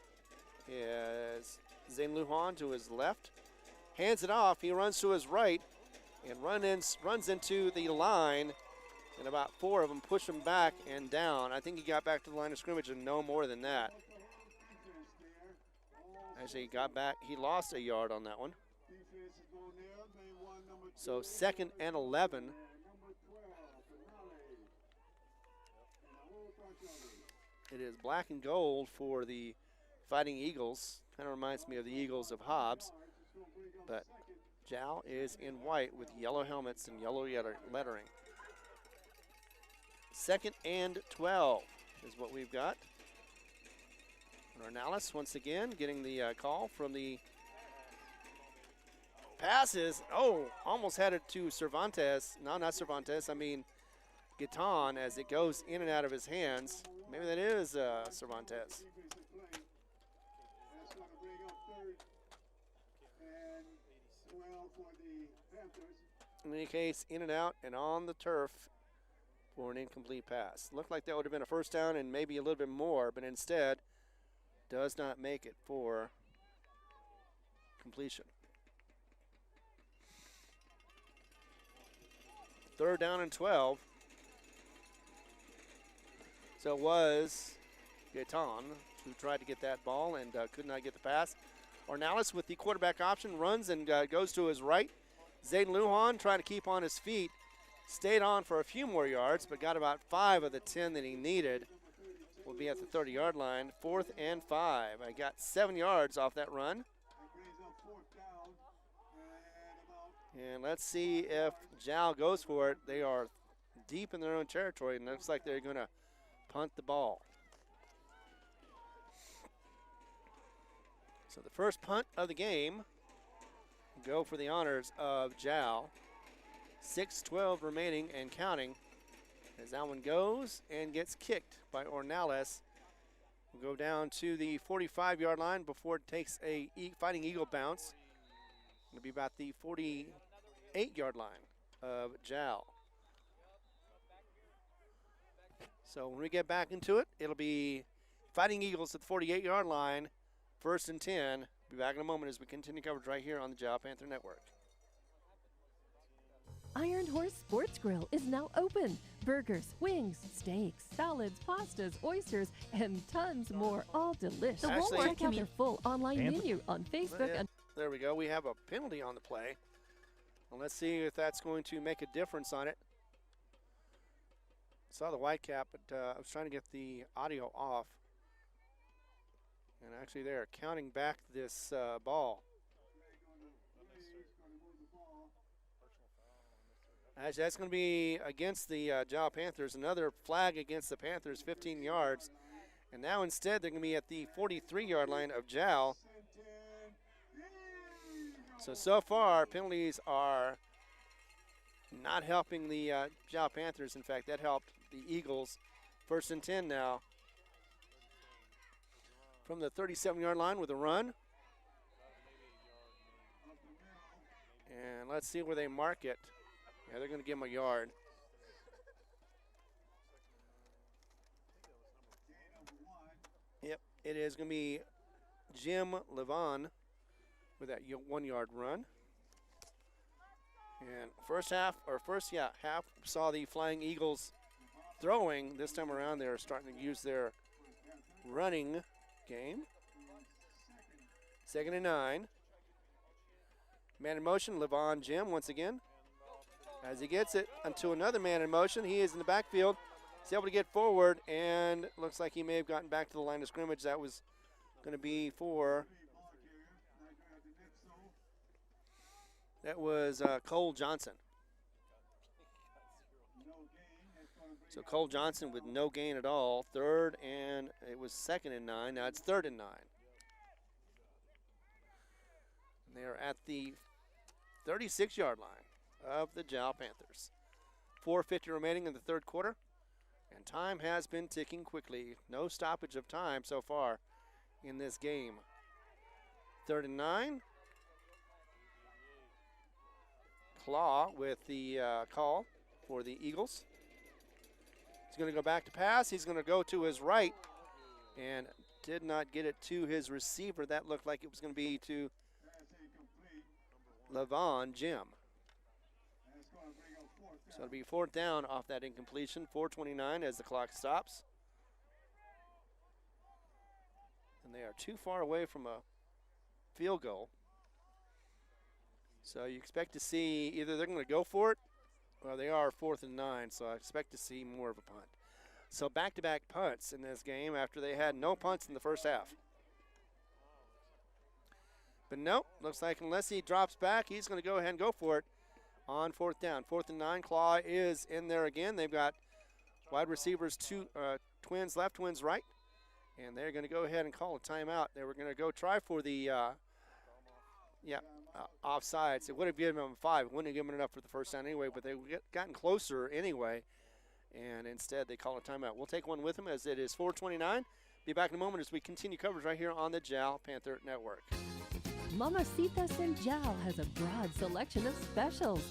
is Zane Lujan to his left. Hands it off. He runs to his right and runs into the line. And about 4 of them push him back and down. I think he got back to the line of scrimmage and no more than that. Actually, he got back. He lost a yard on that one. So 2nd and 11. It is black and gold for the Fighting Eagles. Kind of reminds me of the Eagles of Hobbs. But Jowl is in white with yellow helmets and yellow lettering. 2nd and 12 is what we've got. Ornalis once again getting the call from the passes. Oh, almost had it to Cervantes. No, not Cervantes. I mean Gaetan as it goes in and out of his hands. Maybe that is Cervantes. In any case, in and out and on the turf for an incomplete pass. Looked like that would have been a first down and maybe a little bit more, but instead does not make it for completion. 3rd down and 12. So it was Gaetan who tried to get that ball and could not get the pass. Ornalis with the quarterback option runs and goes to his right. Zayden Lujan trying to keep on his feet. Stayed on for a few more yards, but got about 5 of the 10 that he needed. Will be at the 30-yard line. 4th and 5. I got 7 yards off that run. And let's see if Jowl goes for it. They are deep in their own territory, and it looks like they're going to punt the ball. So the first punt of the game go for the honors of Jowl. 6:12 remaining and counting as that one goes and gets kicked by Ornalis. We'll go down to the 45-yard line before it takes a Fighting Eagle bounce. It'll be about the 48-yard line of Jowl. So when we get back into it, it'll be Fighting Eagles at the 48-yard line, 1st and 10. Be back in a moment as we continue coverage right here on the Jowl Panther Network. Iron Horse Sports Grill is now open. Burgers, wings, steaks, salads, pastas, oysters, and tons more, all delicious. The Actually- Check out their full online Panther- menu on Facebook. Yeah, there we go. We have a penalty on the play. Well, let's see if that's going to make a difference on it. Saw the white cap, but I was trying to get the audio off. And actually they're counting back this ball. Actually, that's going to be against the Jowl Panthers. Another flag against the Panthers, 15 yards. And now instead they're going to be at the 43-yard line of Jowl. So far, penalties are not helping the Jowl Panthers. In fact, that helped the Eagles. 1st and 10 now. From the 37-yard line with a run. And let's see where they mark it. Yeah, they're going to give him a yard. Yep, it is going to be Jim Levon with that 1-yard run. And half saw the Flying Eagles throwing. This time around, they're starting to use their running game. 2nd and 9. Man in motion, Levon Jim once again. As he gets it into another man in motion, he is in the backfield. He's able to get forward, and looks like he may have gotten back to the line of scrimmage. That was going to be for, that was Cole Johnson. So Cole Johnson with no gain at all. 3rd and, it was 2nd and 9. Now it's 3rd and 9. And they are at the 36-yard line of the Jowl Panthers. 4:50 remaining in the third quarter, and time has been ticking quickly. No stoppage of time so far in this game. 3rd and 9. Claw with the call. for the Eagles. He's going to go back to pass. He's going to go to his right and did not get it to his receiver. That looked like it was going to be to Levon Jim. So it'll be fourth down off that incompletion. 4:29 as the clock stops. And they are too far away from a field goal. So you expect to see either they're going to go for it, or they are 4th and 9, so I expect to see more of a punt. So back-to-back punts in this game after they had no punts in the first half. But nope, looks like unless he drops back, he's going to go ahead and go for it on 4th down. 4th and 9, Claw is in there again. They've got wide receivers, twins left, twins right. And they're going to go ahead and call a timeout. They were going to go try for the offsides. It would have given them 5. It wouldn't have given them enough for the first down anyway, but they've gotten closer anyway. And instead, they call a timeout. We'll take one with them as it is 4:29. Be back in a moment as we continue coverage right here on the JAL Panther Network. Mamacitas in Jal has a broad selection of specials.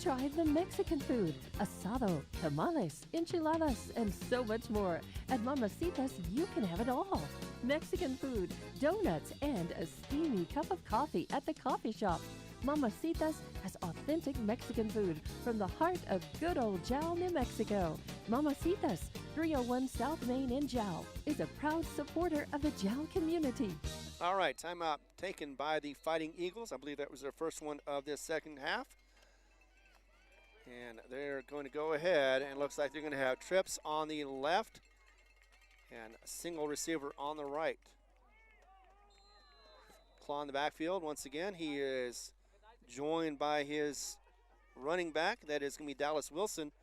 Try the Mexican food, asado, tamales, enchiladas, and so much more. At Mamacitas, you can have it all. Mexican food, donuts, and a steamy cup of coffee at the coffee shop. Mamacitas has authentic Mexican food from the heart of good old Jal, New Mexico. Mamacitas, 301 South Main in Jal, is a proud supporter of the Jal community. All right, timeout taken by the Fighting Eagles. I believe that was their first one of this second half. And they're going to go ahead, and it looks like they're going to have trips on the left and a single receiver on the right. Claw in the backfield once again. He is joined by his running back. That is going to be Dallas Wilson.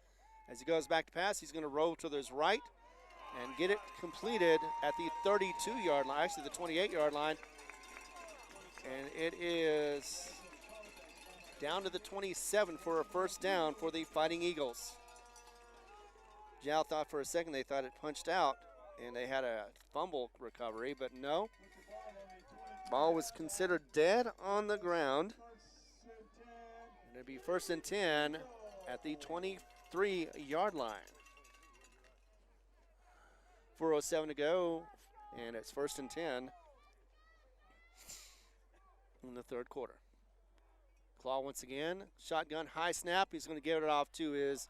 As he goes back to pass, he's going to roll to his right and get it completed at the 32-yard line, actually the 28-yard line. And it is down to the 27 for a first down for the Fighting Eagles. Jal thought for a second they thought it punched out and they had a fumble recovery, but no. Ball was considered dead on the ground. And it'd be 1st and 10 at the 23-yard line. 4:07 to go, and it's 1st and 10 in the third quarter. Claw once again, shotgun, high snap. He's going to give it off to his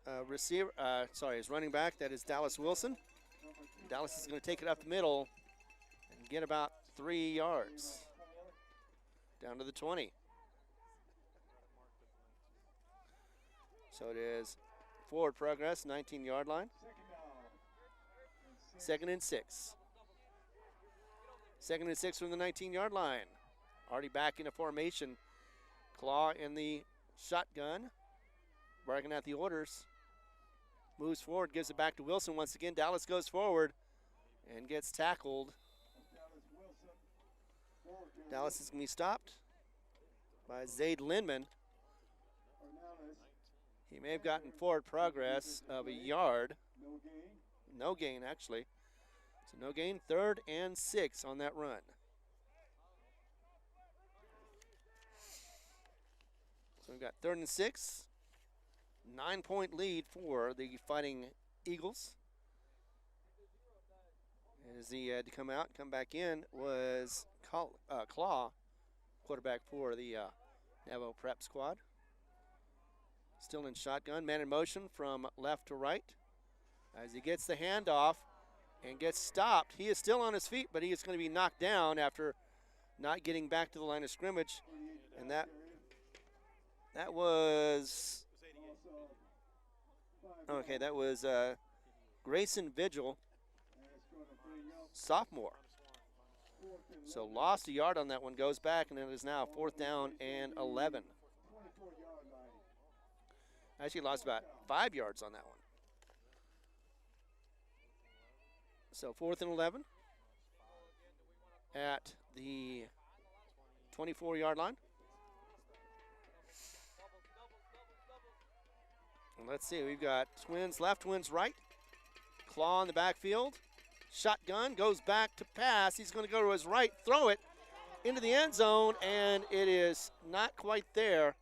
his running back. That is Dallas Wilson. Dallas is going to take it up the middle and get about 3 yards. Down to the 20. So it is forward progress, 19-yard line. 2nd and 6. 2nd and 6 from the 19-yard line. Already back into formation. Claw in the shotgun, barking at the orders. Moves forward, gives it back to Wilson once again. Dallas goes forward and gets tackled. Dallas is going to be stopped by Zaid Lindman. He may have gotten forward progress of a yard. No gain, actually. So no gain, 3rd and 6 on that run. So we've got 3rd and 6. 9-point lead for the Fighting Eagles. As he had to come back in was Claw, quarterback for the Navajo Prep squad. Still in shotgun, man in motion from left to right. As he gets the handoff and gets stopped, he is still on his feet, but he is going to be knocked down after not getting back to the line of scrimmage. And that was Grayson Vigil, sophomore. So lost a yard on that one, goes back, and it is now 4th down and 11. Actually lost about 5 yards on that one. So 4th and 11 at the 24-yard line. And let's see, we've got twins left, twins right. Claw in the backfield. Shotgun, goes back to pass. He's going to go to his right, throw it into the end zone, and it is not quite there.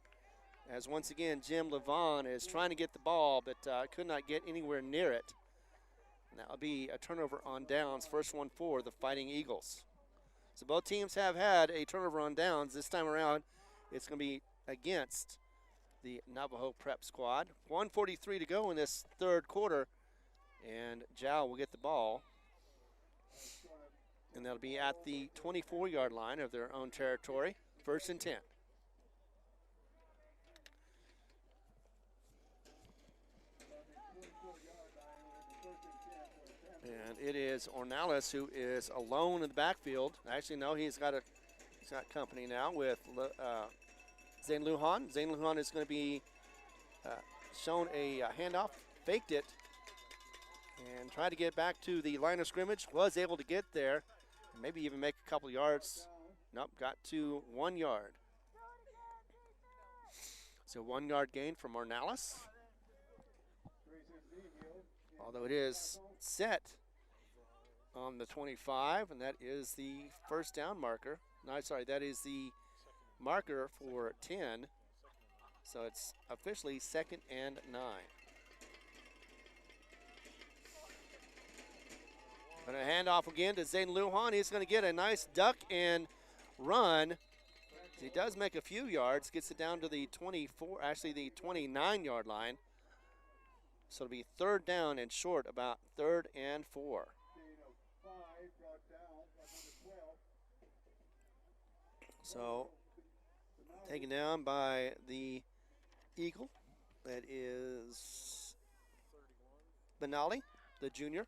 as once again Jim Levon is trying to get the ball, but could not get anywhere near it. And that will be a turnover on downs, first one for the Fighting Eagles. So both teams have had a turnover on downs. This time around, it's going to be against the Navajo Prep squad. 1:43 to go in this third quarter, and Jow will get the ball. And that'll be at the 24-yard line of their own territory, first and 10. And it is Ornalis who is alone in the backfield. Actually, no, he's got company now with Zane Lujan. Zane Lujan is going to be shown a handoff, faked it, and tried to get back to the line of scrimmage. Was able to get there, and maybe even make a couple yards. Nope, got to 1 yard. So 1 yard gain from Ornalis. Although it is set on the 25, and that is the first down marker. No, sorry, that is the marker for 10. So it's officially 2nd and 9. And a handoff again to Zayden Lujan. He's going to get a nice duck and run. He does make a few yards, gets it down to the 24, actually the 29-yard line. So it'll be third down and short, about 3rd and 4. So taken down by the Eagle. That is Benali, the junior.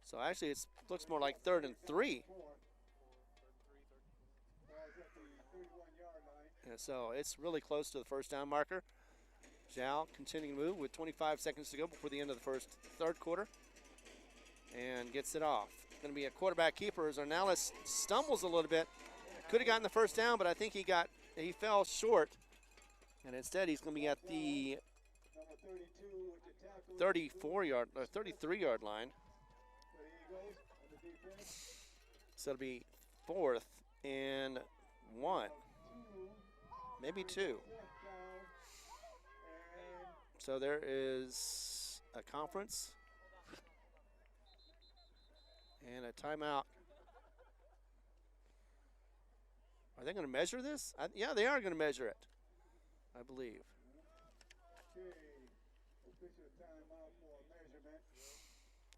So actually it looks more like 3rd and 3. And so it's really close to the first down marker. Zhao continuing to move with 25 seconds to go before the end of the third quarter, and gets it off. Going to be a quarterback keeper as Ornalis stumbles a little bit. Could have gotten the first down, but I think he fell short, and instead he's going to be at the 33-yard line. So it'll be 4th and 1, maybe 2. So there is a conference and a timeout. Are they going to measure this? Yeah, they are going to measure it, I believe.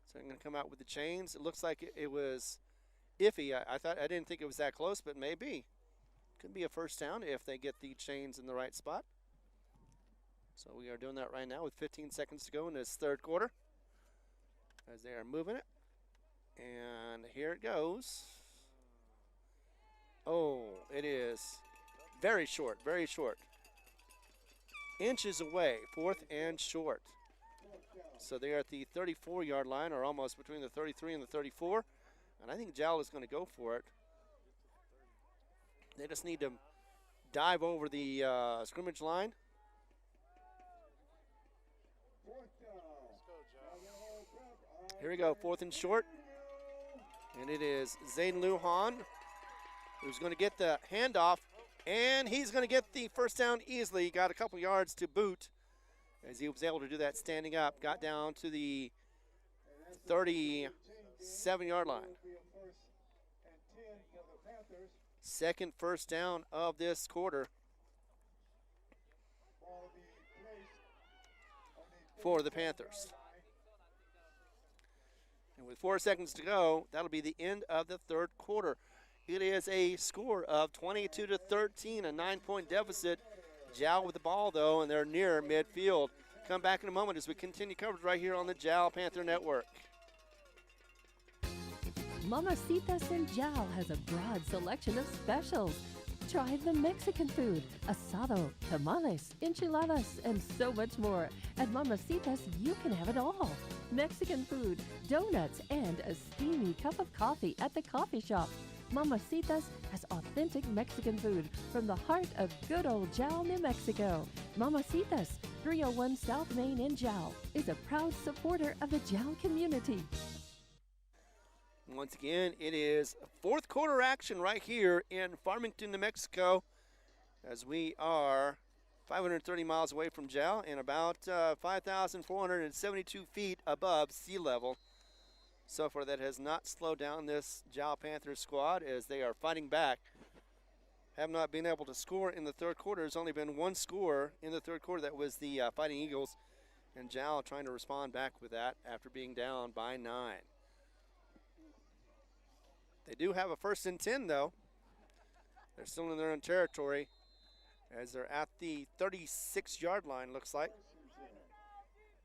So I'm going to come out with the chains. It looks like it was iffy. I didn't think it was that close, but maybe. Could be a first down if they get the chains in the right spot. So we are doing that right now with 15 seconds to go in this third quarter as they are moving it. And here it goes. Oh, it is very short, very short. Inches away, 4th and short. So they're at the 34-yard line, or almost between the 33 and the 34. And I think Jowl is going to go for it. They just need to dive over the scrimmage line. Here we go, 4th and short. And it is Zayden Lujan who's going to get the handoff, and he's going to get the first down easily. Got a couple yards to boot as he was able to do that standing up. Got down to the 37-yard line. Second first down of this quarter for the Panthers. And with 4 seconds to go, that'll be the end of the third quarter. It is a score of 22-13, a 9-point deficit. Jowl with the ball, though, and they're near midfield. Come back in a moment as we continue coverage right here on the Jowl Panther Network. Mamacitas in Jowl has a broad selection of specials. Try the Mexican food, asado, tamales, enchiladas, and so much more. At Mamacitas, you can have it all. Mexican food, donuts, and a steamy cup of coffee at the coffee shop. Mamacitas has authentic Mexican food from the heart of good old Jowl, New Mexico. Mamacitas, 301 South Main in Jowl, is a proud supporter of the Jowl community. Once again, it is fourth quarter action right here in Farmington, New Mexico, as we are 530 miles away from Jal and about 5,472 feet above sea level. So far, that has not slowed down this Jal Panthers squad as they are fighting back. Have not been able to score in the third quarter. There's only been one score in the third quarter. That was the Fighting Eagles. And Jal trying to respond back with that after being down by 9. They do have a 1st and 10, though. They're still in their own territory as they're at the 36-yard line, looks like.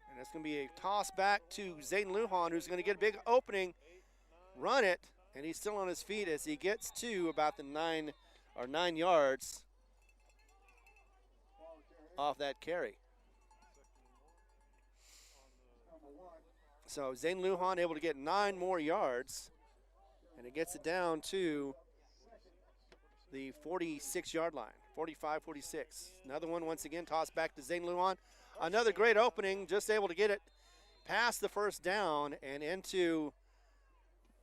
And it's going to be a toss back to Zayden Lujan, who's going to get a big opening, run it, and he's still on his feet as he gets to about the 9 yards off that carry. So Zayden Lujan able to get 9 more yards, and it gets it down to the 46-yard line, 45-46. Another one once again tossed back to Zayden Lujan. Another great opening, just able to get it past the first down and into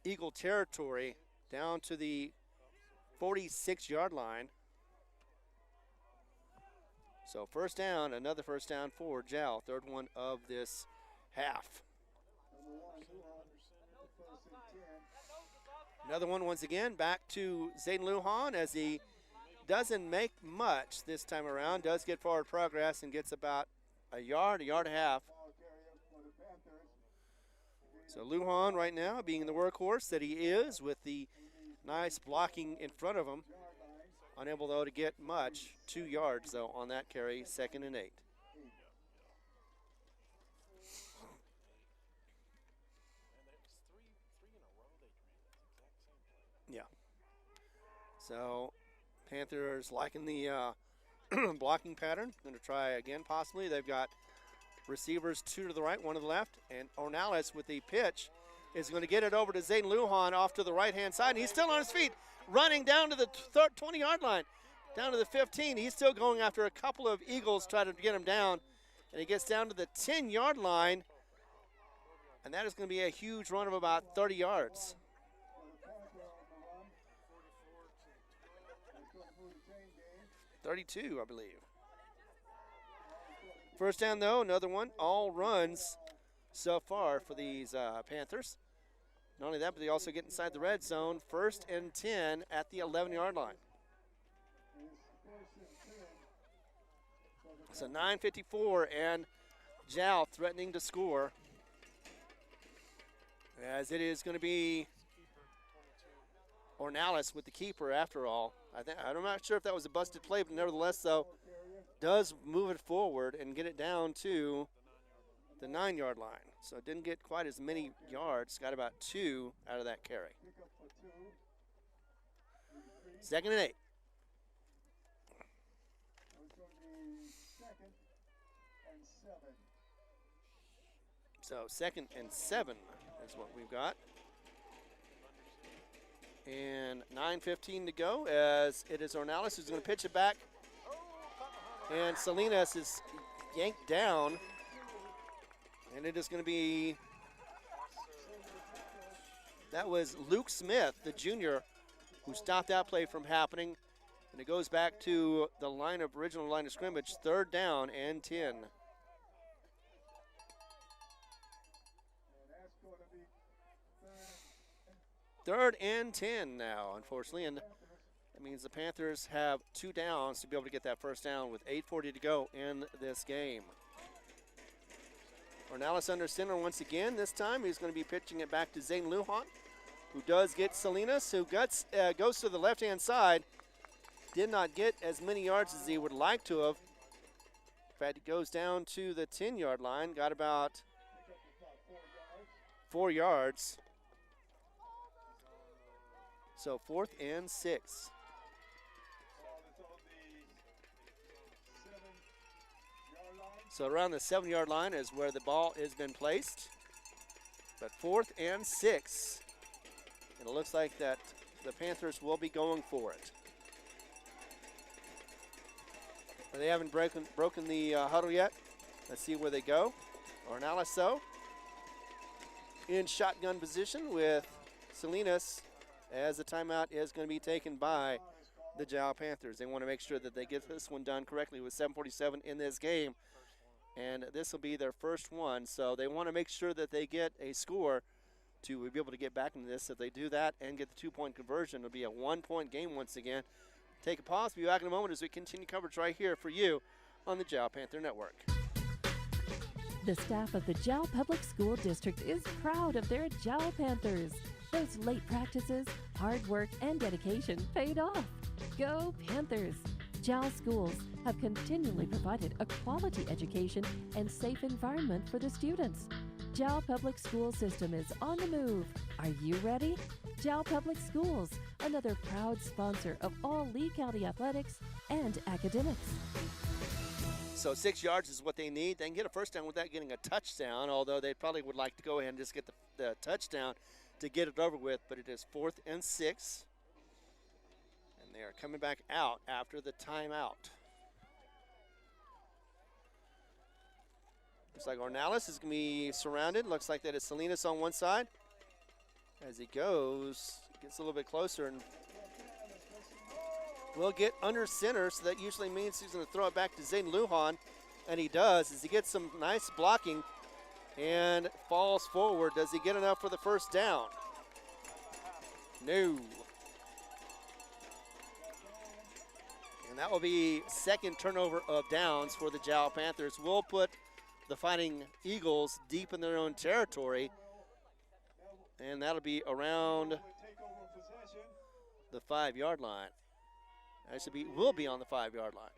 Eagle territory down to the 46-yard line. So first down, another first down for Jal, third one of this half. Another one once again back to Zayden Lujan as he doesn't make much this time around, does get forward progress and gets about a yard and a half. So Lujan right now being the workhorse that he is with the nice blocking in front of him. Unable though to get much, 2 yards though on that carry, 2nd and 8. Yeah. So Panthers liking the blocking pattern. Going to try again possibly. They've got receivers 2 to the right, 1 to the left, and Ornelas with the pitch is going to get it over to Zayden Lujan off to the right-hand side. And he's still on his feet, running down to the 20-yard line, down to the 15. He's still going after a couple of Eagles trying to get him down, and he gets down to the 10-yard line, and that is going to be a huge run of about 30 yards. .32, I believe. First down, though, another one. All runs so far for these Panthers. Not only that, but they also get inside the red zone. 1st and 10 at the 11-yard line. So 9:54, and Jal threatening to score. As it is going to be Ornelas with the keeper after all. I'm not sure if that was a busted play, but nevertheless, though, does move it forward and get it down to the 9-yard line. So it didn't get quite as many yards, got about 2 out of that carry. 2nd and 8. So 2nd and 7 is what we've got. And 9:15 to go as it is Ornelas who's going to pitch it back. And Salinas is yanked down. And it is going to be, that was Luke Smith, the junior, who stopped that play from happening. And it goes back to the original line of scrimmage, 3rd down and 10. Third and 10 now, unfortunately, and that means the Panthers have 2 downs to be able to get that first down with 8:40 to go in this game. Ornelas under center once again. This time he's going to be pitching it back to Zayden Lujan, who does get Salinas, who goes to the left-hand side. Did not get as many yards as he would like to have. In fact, he goes down to the 10-yard line, got about 4 yards. So 4th and 6. So around the 7-yard line is where the ball has been placed. But 4th and 6. And it looks like that the Panthers will be going for it. But they haven't broken the huddle yet. Let's see where they go. Ornelas though in shotgun position with Salinas, as the timeout is going to be taken by the Jal Panthers. They want to make sure that they get this one done correctly with 7:47 in this game. And this will be their first one, so they want to make sure that they get a score to be able to get back into this. If they do that and get the 2-point conversion, it'll be a 1-point game once again. Take a pause. Be back in a moment as we continue coverage right here for you on the Jal Panther Network. The staff of the Jal Public School District is proud of their Jal Panthers. Those late practices, hard work, and dedication paid off. Go Panthers! Jal schools have continually provided a quality education and safe environment for the students. Jal Public School System is on the move. Are you ready? Jal Public Schools, another proud sponsor of all Lee County athletics and academics. So 6 yards is what they need. They can get a first down without getting a touchdown, although they probably would like to go ahead and just get the touchdown to get it over with, but it is 4th and 6. They are coming back out after the timeout. Looks like Ornalis is going to be surrounded. Looks like that is Salinas on one side. As he goes, gets a little bit closer and will get under center, so that usually means he's going to throw it back to Zayden Lujan, and he does as he gets some nice blocking and falls forward. Does he get enough for the first down? No. And that will be second turnover of downs for the Jal Panthers. We'll put the Fighting Eagles deep in their own territory. And that'll be around the 5-yard line. Actually, will be on the 5-yard line.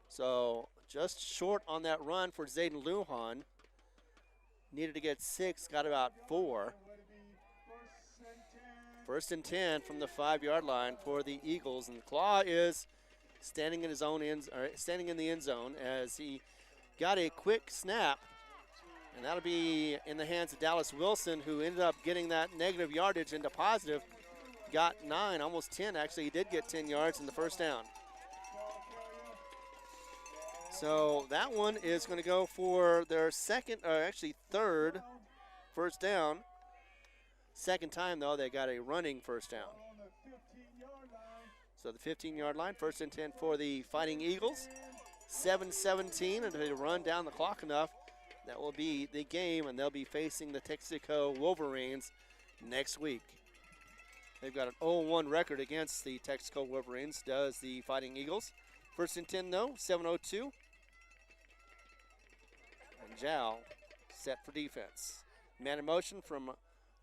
So just short on that run for Zayden Lujan. Needed to get 6, got about 4. First and 10 from the 5-yard line for the Eagles. And Claw is standing in his own standing in the end zone as he got a quick snap, and that'll be in the hands of Dallas Wilson, who ended up getting that negative yardage into positive. Got 9, almost 10. Actually, he did get 10 yards in the first down. So that one is going to go for their third first down. Second time, though, they got a running first down. So the 15-yard line, first and 10 for the Fighting Eagles. 7:17, and if they run down the clock enough, that will be the game, and they'll be facing the Texaco Wolverines next week. They've got an 0-1 record against the Texaco Wolverines, does the Fighting Eagles. First and 10, though, 7:02. And Jal set for defense. Man in motion from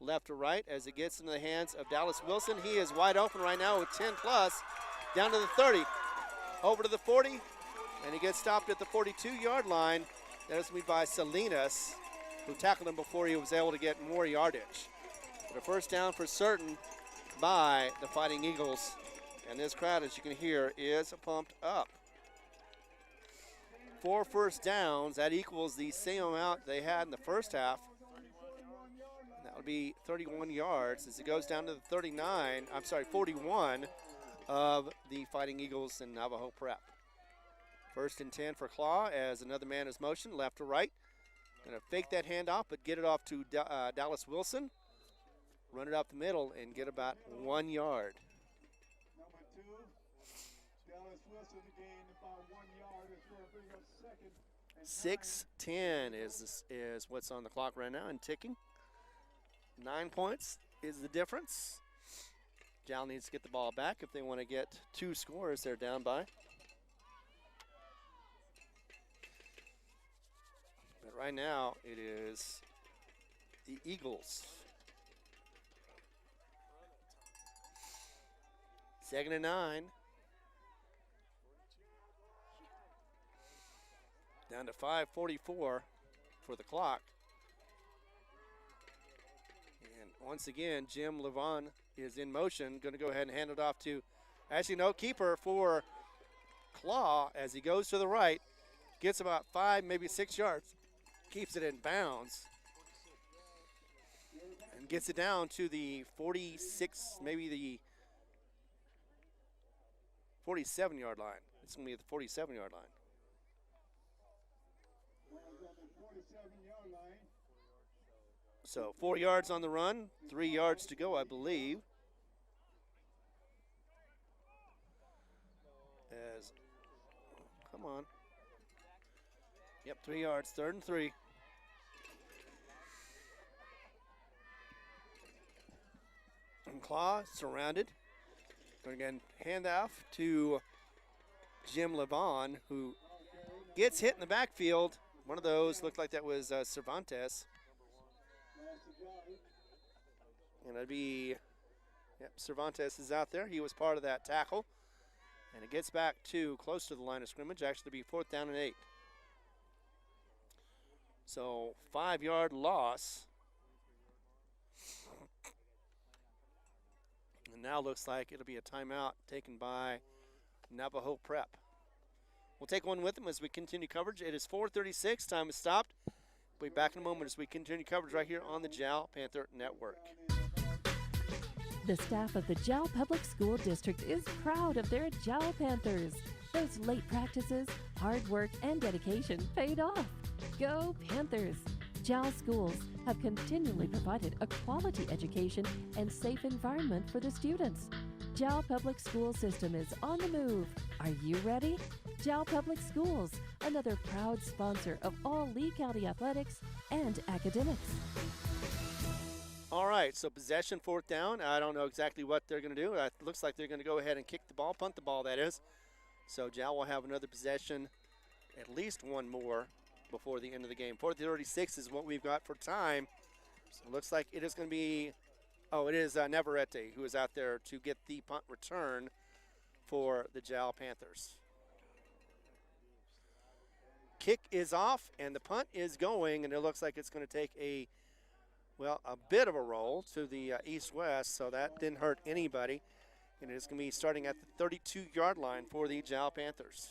left to right as it gets into the hands of Dallas Wilson. He is wide open right now with 10 plus, down to the 30, over to the 40, and he gets stopped at the 42-yard line. That is made by Salinas, who tackled him before he was able to get more yardage. But a first down for certain by the Fighting Eagles, and this crowd, as you can hear, is pumped up. 4 first downs, that equals the same amount they had in the first half. That would be 31 yards as it goes down to the 41 of the Fighting Eagles in Navajo Prep. First and 10 for Claw as another man is motion left to right. Going to fake that handoff, but get it off to Dallas Wilson. Run it up the middle and get about 1 yard. Number 2, Dallas Wilson gained about 1 yard. It's going to bring up second and 6:10 is what's on the clock right now and ticking. 9 points is the difference. Jal needs to get the ball back if they want to get 2 scores they're down by. But right now it is the Eagles. 2nd and 9. Down to 5:44 for the clock. And once again, Jim Levon is in motion. Going to go ahead and hand it off to, actually no, keeper for Claw as he goes to the right. Gets about 5, maybe 6 yards. Keeps it in bounds. And gets it down to the 46, maybe the 47-yard line. It's going to be at the 47-yard line. 47-yard line. So 4 yards on the run, 3 yards to go, I believe. As, come on. Yep, 3 yards, 3rd and 3. And Claw surrounded. And again, handoff to Jim Levon, who gets hit in the backfield. One of those looked like that was Cervantes. And it'd be, yep, Cervantes is out there. He was part of that tackle. And it gets back to close to the line of scrimmage. Actually, be 4th down and 8. So 5-yard loss. And now looks like it'll be a timeout taken by Navajo Prep. We'll take one with them as we continue coverage. It is 4:36. Time is stopped. We'll be back in a moment as we continue coverage right here on the Jowl Panther Network. The staff of the Jowl Public School District is proud of their Jowl Panthers. Those late practices, hard work, and dedication paid off. Go Panthers! Jowl schools have continually provided a quality education and safe environment for the students. Jowl Public School System is on the move. Are you ready? Jowl Public Schools, another proud sponsor of all Lee County athletics and academics. All right, so possession, 4th down. I don't know exactly what they're going to do. It looks like they're going to go ahead and kick the ball, punt the ball, that is. So Jowl will have another possession, at least one more before the end of the game. 4:36 is what we've got for time. So it looks like it is going to be, it is Navarrete who is out there to get the punt return for the Jowl Panthers. Kick is off, and the punt is going, and it looks like it's going to take a bit of a roll to the east-west, so that didn't hurt anybody. And it's going to be starting at the 32-yard line for the Jowl Panthers.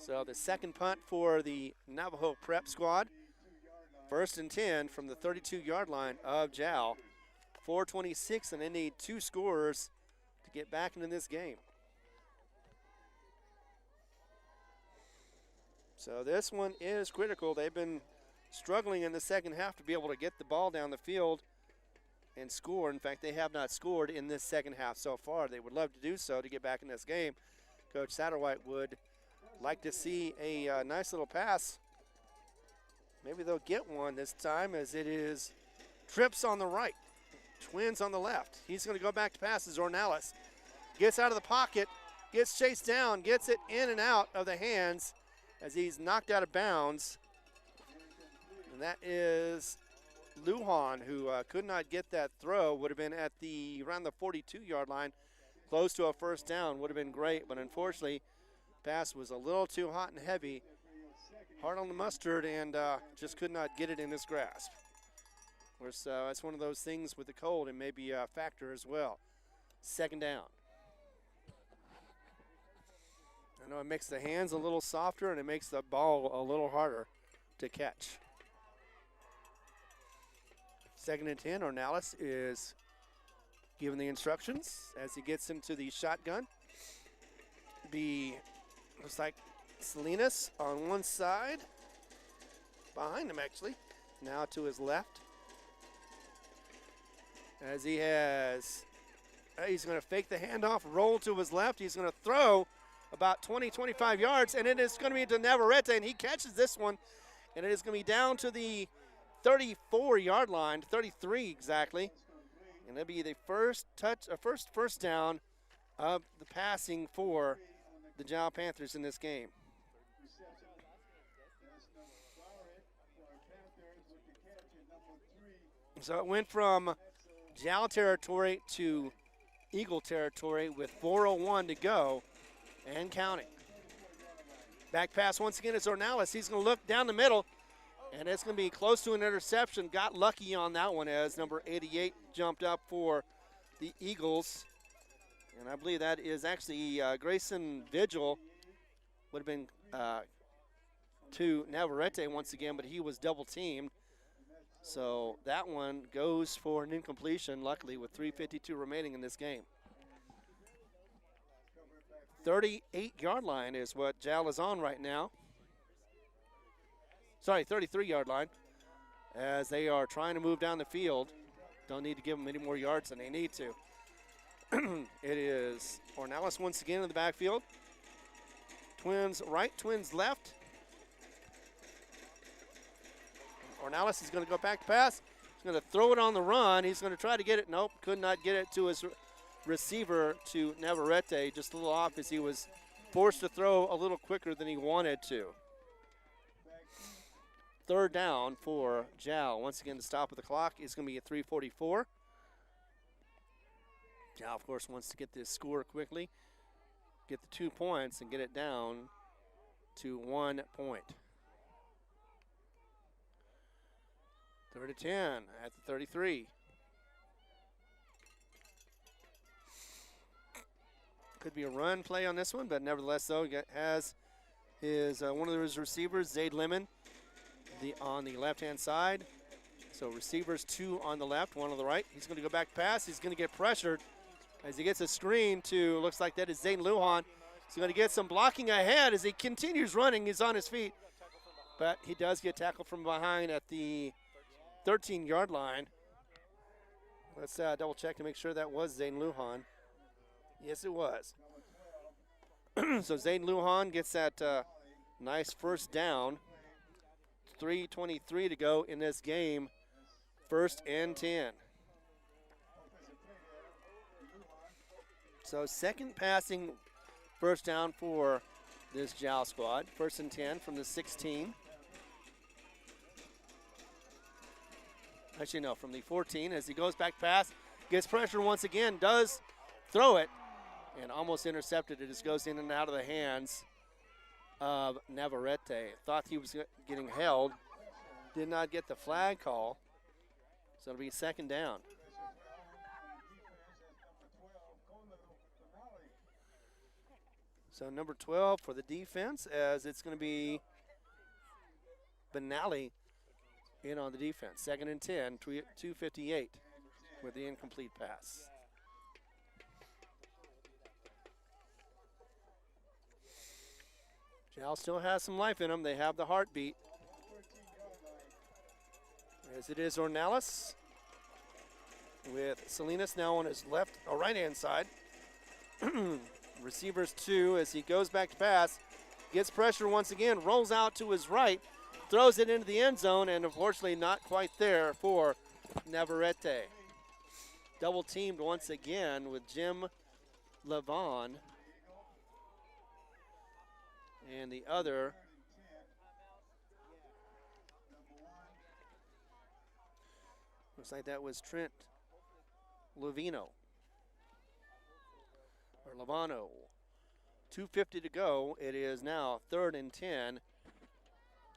So the second punt for the Navajo Prep squad. 1st and 10 from the 32-yard line of Jowl. 4:26, and they need 2 scorers to get back into this game. So this one is critical. They've been struggling in the second half to be able to get the ball down the field and score. In fact, they have not scored in this second half so far. They would love to do so to get back in this game. Coach Satterwhite would like to see a nice little pass. Maybe they'll get one this time, as it is Trips on the right, Twins on the left. He's going to go back to pass to Zornalis. Gets out of the pocket, gets chased down, gets it in and out of the hands as he's knocked out of bounds. And that is Lujan, who could not get that throw. Would have been at around the 42-yard line, close to a 1st down. Would have been great, but unfortunately, pass was a little too hot and heavy, hard on the mustard, and just could not get it in his grasp. Of course, that's one of those things with the cold, and maybe a factor as well. 2nd down. I know it makes the hands a little softer, and it makes the ball a little harder to catch. 2nd and 10, Ornalis is given the instructions as he gets into the shotgun. Looks like Salinas on one side, behind him actually, now to his left. As he's going to fake the handoff, roll to his left. He's going to throw about 20, 25 yards, and it is going to be to Navarrete, and he catches this one, and it is going to be down to the 34-yard line, 33 exactly, and that'll be the first down of the passing for the Jowl Panthers in this game. So it went from Jowl territory to Eagle territory with 4:01 to go and counting. Back pass once again is Ornalis. He's going to look down the middle, and it's going to be close to an interception. Got lucky on that one as number 88 jumped up for the Eagles. And I believe that is actually Grayson Vigil. Would have been to Navarrete once again, but he was double teamed. So that one goes for an incompletion, luckily, with 3:52 remaining in this game. 38-yard line is what Jowl is on right now. Sorry, 33-yard line, as they are trying to move down the field. Don't need to give them any more yards than they need to. It is Ornelas once again in the backfield. Twins right, twins left. Ornelas is going to go back to pass. He's going to throw it on the run. He's going to try to get it. Nope, could not get it to his receiver, to Navarrete. Just a little off as he was forced to throw a little quicker than he wanted to. Third down for Jal. Once again, the stop of the clock is going to be at 3:44. Jal, of course, wants to get this score quickly, get the 2 points, and get it down to 1 point. 3rd and 10 at the 33. Could be a run play on this one, but nevertheless, though, he has his one of his receivers, Zaid Lemon, on the left-hand side. So receivers 2 on the left, 1 on the right. He's going to go back pass. He's going to get pressured as he gets a screen to, looks like that is Zane Lujan. He's going to get some blocking ahead as he continues running. He's on his feet, but he does get tackled from behind at the 13-yard line. Let's double check to make sure that was Zane Lujan. Yes, it was. So Zane Lujan gets that nice first down. 3:23 to go in this game. 1st and 10. So second passing first down for this Jal squad. 1st and 10 from the 16. Actually, no, from the 14 as he goes back pass. Gets pressure once again, does throw it, and almost intercepted. It just goes in and out of the hands of Navarrete. Thought he was getting held. Did not get the flag call. So it'll be 2nd down. So number 12 for the defense, as it's going to be Benally in on the defense. 2nd and 10, 2:58 with the incomplete pass. Jal still has some life in them. They have the heartbeat. As it is Ornelas with Salinas now on his left or right-hand side. Receivers 2 as he goes back to pass. Gets pressure once again, rolls out to his right, throws it into the end zone, and unfortunately not quite there for Navarrete. Double teamed once again with Jim Levon. And the other looks like that was Trent Lovino. Or Lovano. 2:50 to go. It is now 3rd and 10.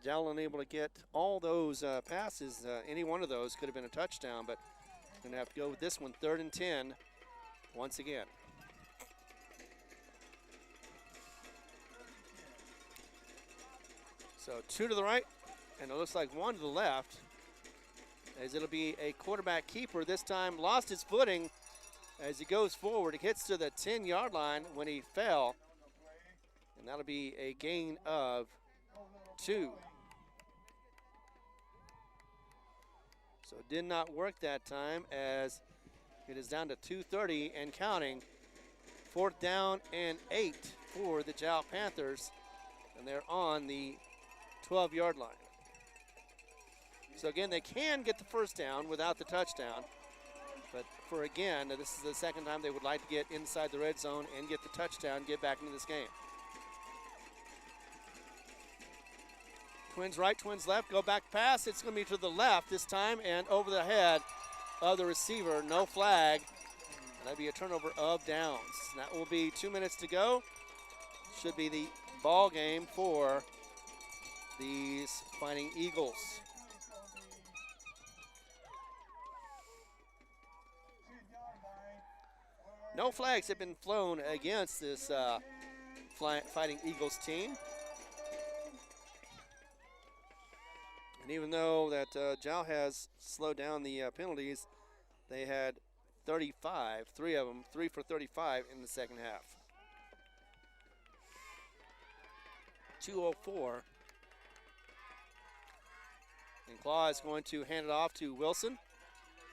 Jal unable to get all those passes. Any one of those could have been a touchdown, but going to have to go with this one. 3rd and 10 once again. So 2 to the right, and it looks like 1 to the left, as it'll be a quarterback keeper. This time lost his footing as he goes forward. He hits to the 10-yard line when he fell, and that'll be a gain of 2. So it did not work that time, as it is down to 2:30 and counting. 4th down and 8 for the Jal Panthers, and they're on the 12-yard line. So again, they can get the first down without the touchdown, but for again, this is the second time they would like to get inside the red zone and get the touchdown, get back into this game. Twins right, twins left, go back pass. It's going to be to the left this time and over the head of the receiver. No flag. And that'll be a turnover of downs. And that will be 2 minutes to go. Should be the ball game for these Fighting Eagles. No flags have been flown against this Fighting Eagles team. And even though that Jal has slowed down the penalties, they had 35, 3 of them, 3 for 35 in the second half. 2:04. And Claw is going to hand it off to Wilson.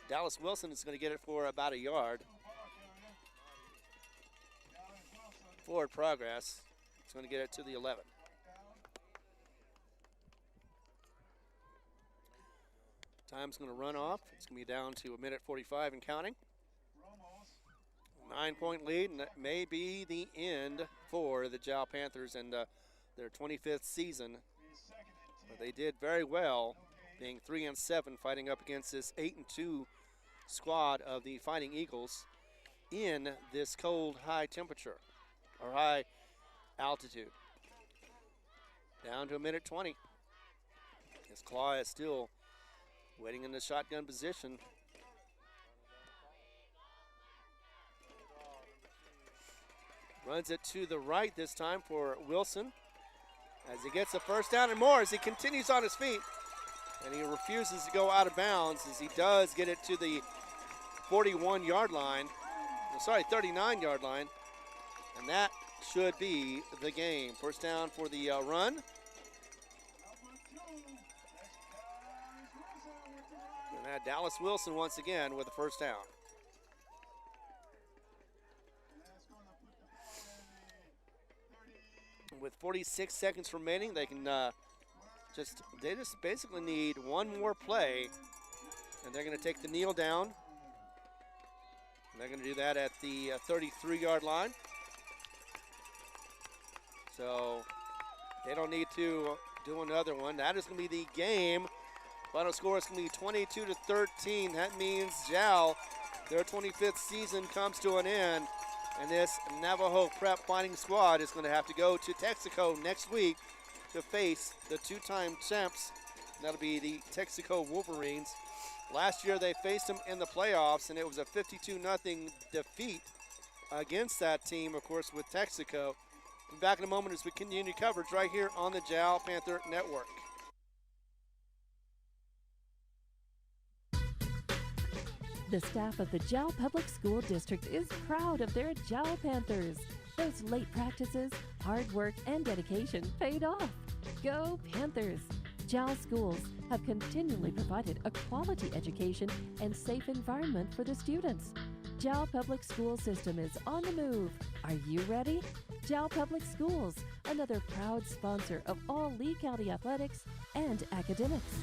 Dallas Wilson is going to get it for about a yard. forward progress. It's going to get it to the 11. Time's going to run off. It's going to be down to 1:45 and counting. 9-point lead, and that may be the end for the Jowl Panthers and their 25th season. But they did very well, being 3-7, fighting up against this 8-2 squad of the Fighting Eagles in this cold, high temperature or high altitude. Down to 1:20. This Claw is still waiting in the shotgun position. Runs it to the right this time for Wilson as he gets the first down and more as he continues on his feet. And he refuses to go out of bounds as he does get it to the 41-yard line. Sorry, 39-yard line. And that should be the game. First down for the run. And that Dallas Wilson once again with the first down. With 46 seconds remaining, they can just basically need one more play, and they're going to take the kneel down. And they're going to do that at the 33-yard line. So they don't need to do another one. That is going to be the game. Final score is going to be 22-13. That means Jowl, their 25th season comes to an end. And this Navajo Prep Fighting Squad is going to have to go to Texaco next week to face the two-time champs. That'll be the Texaco Wolverines. Last year they faced them in the playoffs, and it was a 52-0 defeat against that team, of course, with Texaco. We'll be back in a moment as we continue coverage right here on the Jowl Panther Network. The staff of the Jowl Public School District is proud of their Jowl Panthers. Those late practices, hard work, and dedication paid off. Go Panthers! Jowl schools have continually provided a quality education and safe environment for the students. Jowl Public School System is on the move. Are you ready? Jowl Public Schools, another proud sponsor of all Lee County athletics and academics.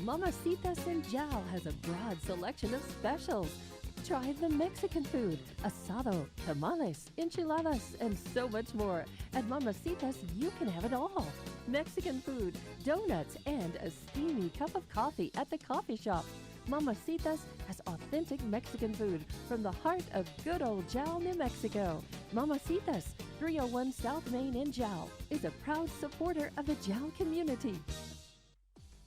Mamacitas in Jowl has a broad selection of specials. Try the Mexican food, asado, tamales, enchiladas, and so much more. At Mamacitas, you can have it all. Mexican food, donuts, and a steamy cup of coffee at the coffee shop. Mamacitas has authentic Mexican food from the heart of good old Jowl, New Mexico. Mamacitas, 301 South Main in Jowl, is a proud supporter of the Jowl community.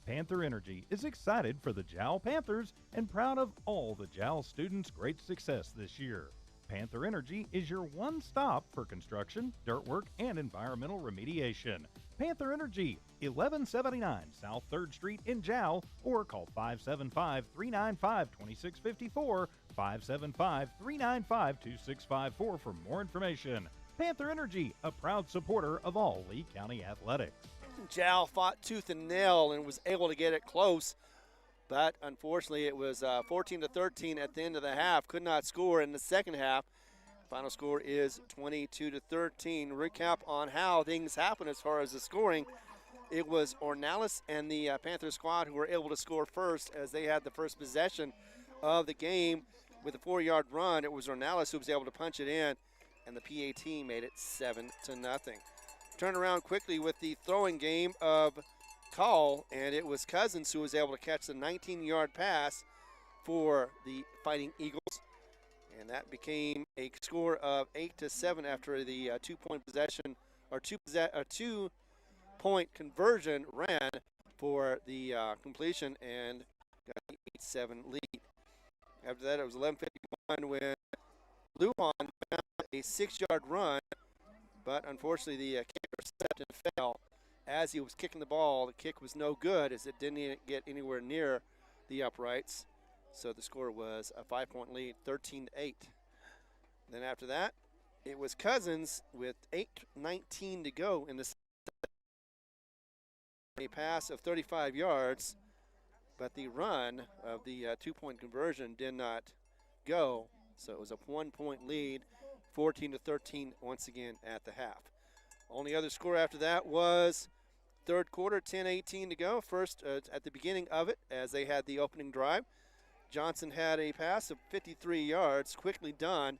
Panther Energy is excited for the Jowl Panthers and proud of all the Jowl students' great success this year. Panther Energy is your one stop for construction, dirt work, and environmental remediation. Panther Energy, 1179 South 3rd Street in Jowl, or call 575-395-2654, 575-395-2654 for more information. Panther Energy, a proud supporter of all Lee County athletics. Jowl fought tooth and nail and was able to get it close, but unfortunately it was 14-13 at the end of the half. Could not score in the second half. Final score is 22-13. Recap on how things happened as far as the scoring. It was Ornalis and the Panther squad who were able to score first as they had the first possession of the game with a 4-yard run. It was Ornalis who was able to punch it in, and the PAT made it 7-0. Turn around quickly with the throwing game of Call, and it was Cousins who was able to catch the 19-yard pass for the Fighting Eagles, and that became a score of 8-7 after the two-point possession or two-point conversion ran for the completion and got the 8-7 lead. After that, it was 11:51 when Lujan found a 6-yard run. But unfortunately, the kicker stepped and fell as he was kicking the ball. The kick was no good as it didn't get anywhere near the uprights. So the score was a 5-point lead, 13-8. Then after that, it was Cousins with 8:19 to go in the second. A pass of 35 yards, but the run of the two-point conversion did not go. So it was a 1-point lead, 14-13 once again at the half. Only other score after that was third quarter, 10:18 to go. First, at the beginning of it, as they had the opening drive, Johnson had a pass of 53 yards, quickly done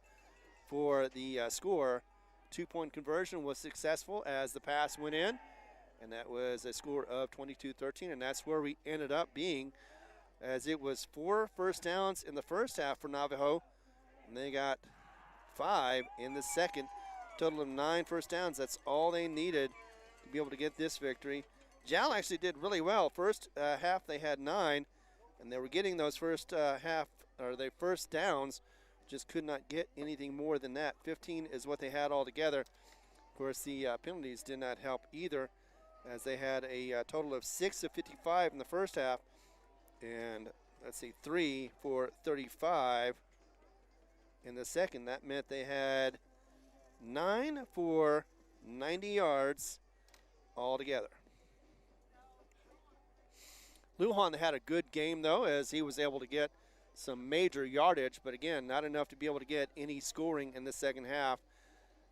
for the score. 2-point conversion was successful as the pass went in, and that was a score of 22-13, and that's where we ended up being, as it was 4 first downs in the first half for Navajo, and they got 5 in the second. Total of 9 first downs. That's all they needed to be able to get this victory. Jal actually did really well. First half they had 9, and they were getting those first first downs. Just could not get anything more than that. 15 is what they had altogether. Of course, the penalties did not help either, as they had a total of 6 of 55 in the first half, and let's see, 3 for 35 in the second. That meant they had 9 for 90 yards altogether. Lujan had a good game, though, as he was able to get some major yardage, but again, not enough to be able to get any scoring in the second half.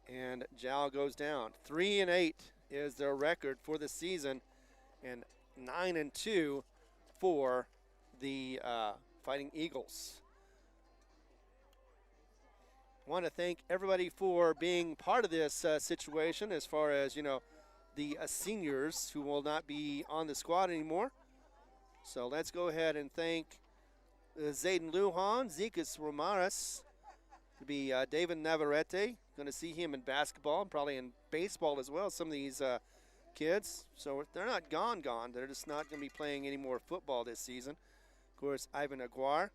And Jal goes down. 3-8 is their record for the season, and 9-2 for the Fighting Eagles. I want to thank everybody for being part of this situation, as far as, the seniors who will not be on the squad anymore. So let's go ahead and thank Zayden Lujan, Zekas Romares, to be David Navarrete. Going to see him in basketball and probably in baseball as well, some of these kids. So they're not gone. They're just not going to be playing any more football this season. Of course, Ivan Aguar,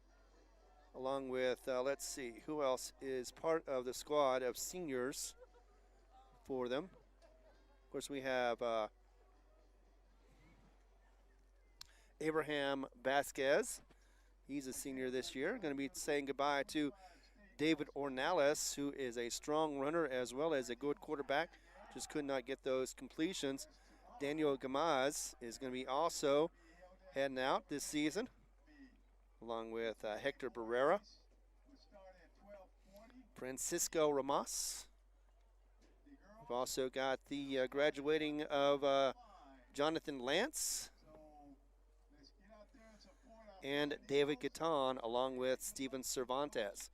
along with, let's see, who else is part of the squad of seniors for them. Of course, we have Abraham Vasquez. He's a senior this year. Going to be saying goodbye to David Ornales, who is a strong runner as well as a good quarterback. Just could not get those completions. Daniel Gamaz is going to be also heading out this season, along with Hector Barrera. Francisco Ramos. We've also got the graduating of Jonathan Lance and David Gaton, along with Steven Cervantes.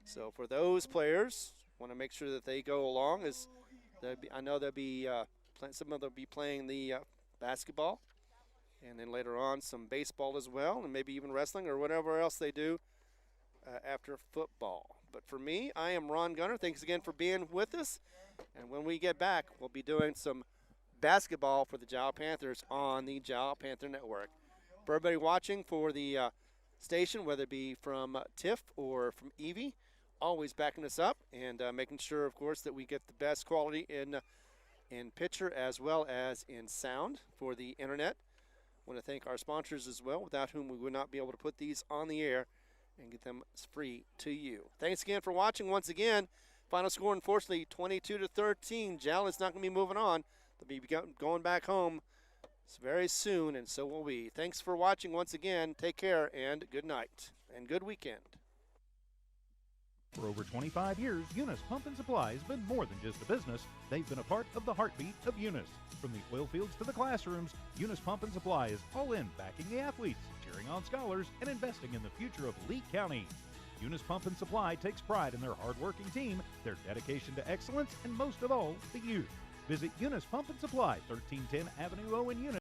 So for those players, want to make sure that they go along. I know there'll be some of them will be playing the basketball, and then later on some baseball as well, and maybe even wrestling or whatever else they do after football. But for me, I am Ron Gunner. Thanks again for being with us. And when we get back, we'll be doing some basketball for the Jal Panthers on the Jal Panther Network. For everybody watching for the station, whether it be from TIFF or from Evie, always backing us up and making sure, of course, that we get the best quality in picture as well as in sound for the internet. I want to thank our sponsors as well, without whom we would not be able to put these on the air and get them free to you. Thanks again for watching once again. Final score, unfortunately, 22-13. Jal is not going to be moving on. They'll be going back home very soon, and so will we. Thanks for watching once again. Take care, and good night, and good weekend. For over 25 years, Eunice Pump and Supply has been more than just a business. They've been a part of the heartbeat of Eunice. From the oil fields to the classrooms, Eunice Pump and Supply is all in, backing the athletes, cheering on scholars, and investing in the future of Lee County. Eunice Pump and Supply takes pride in their hard-working team, their dedication to excellence, and most of all, the youth. Visit Eunice Pump and Supply, 1310 Avenue O in Eunice.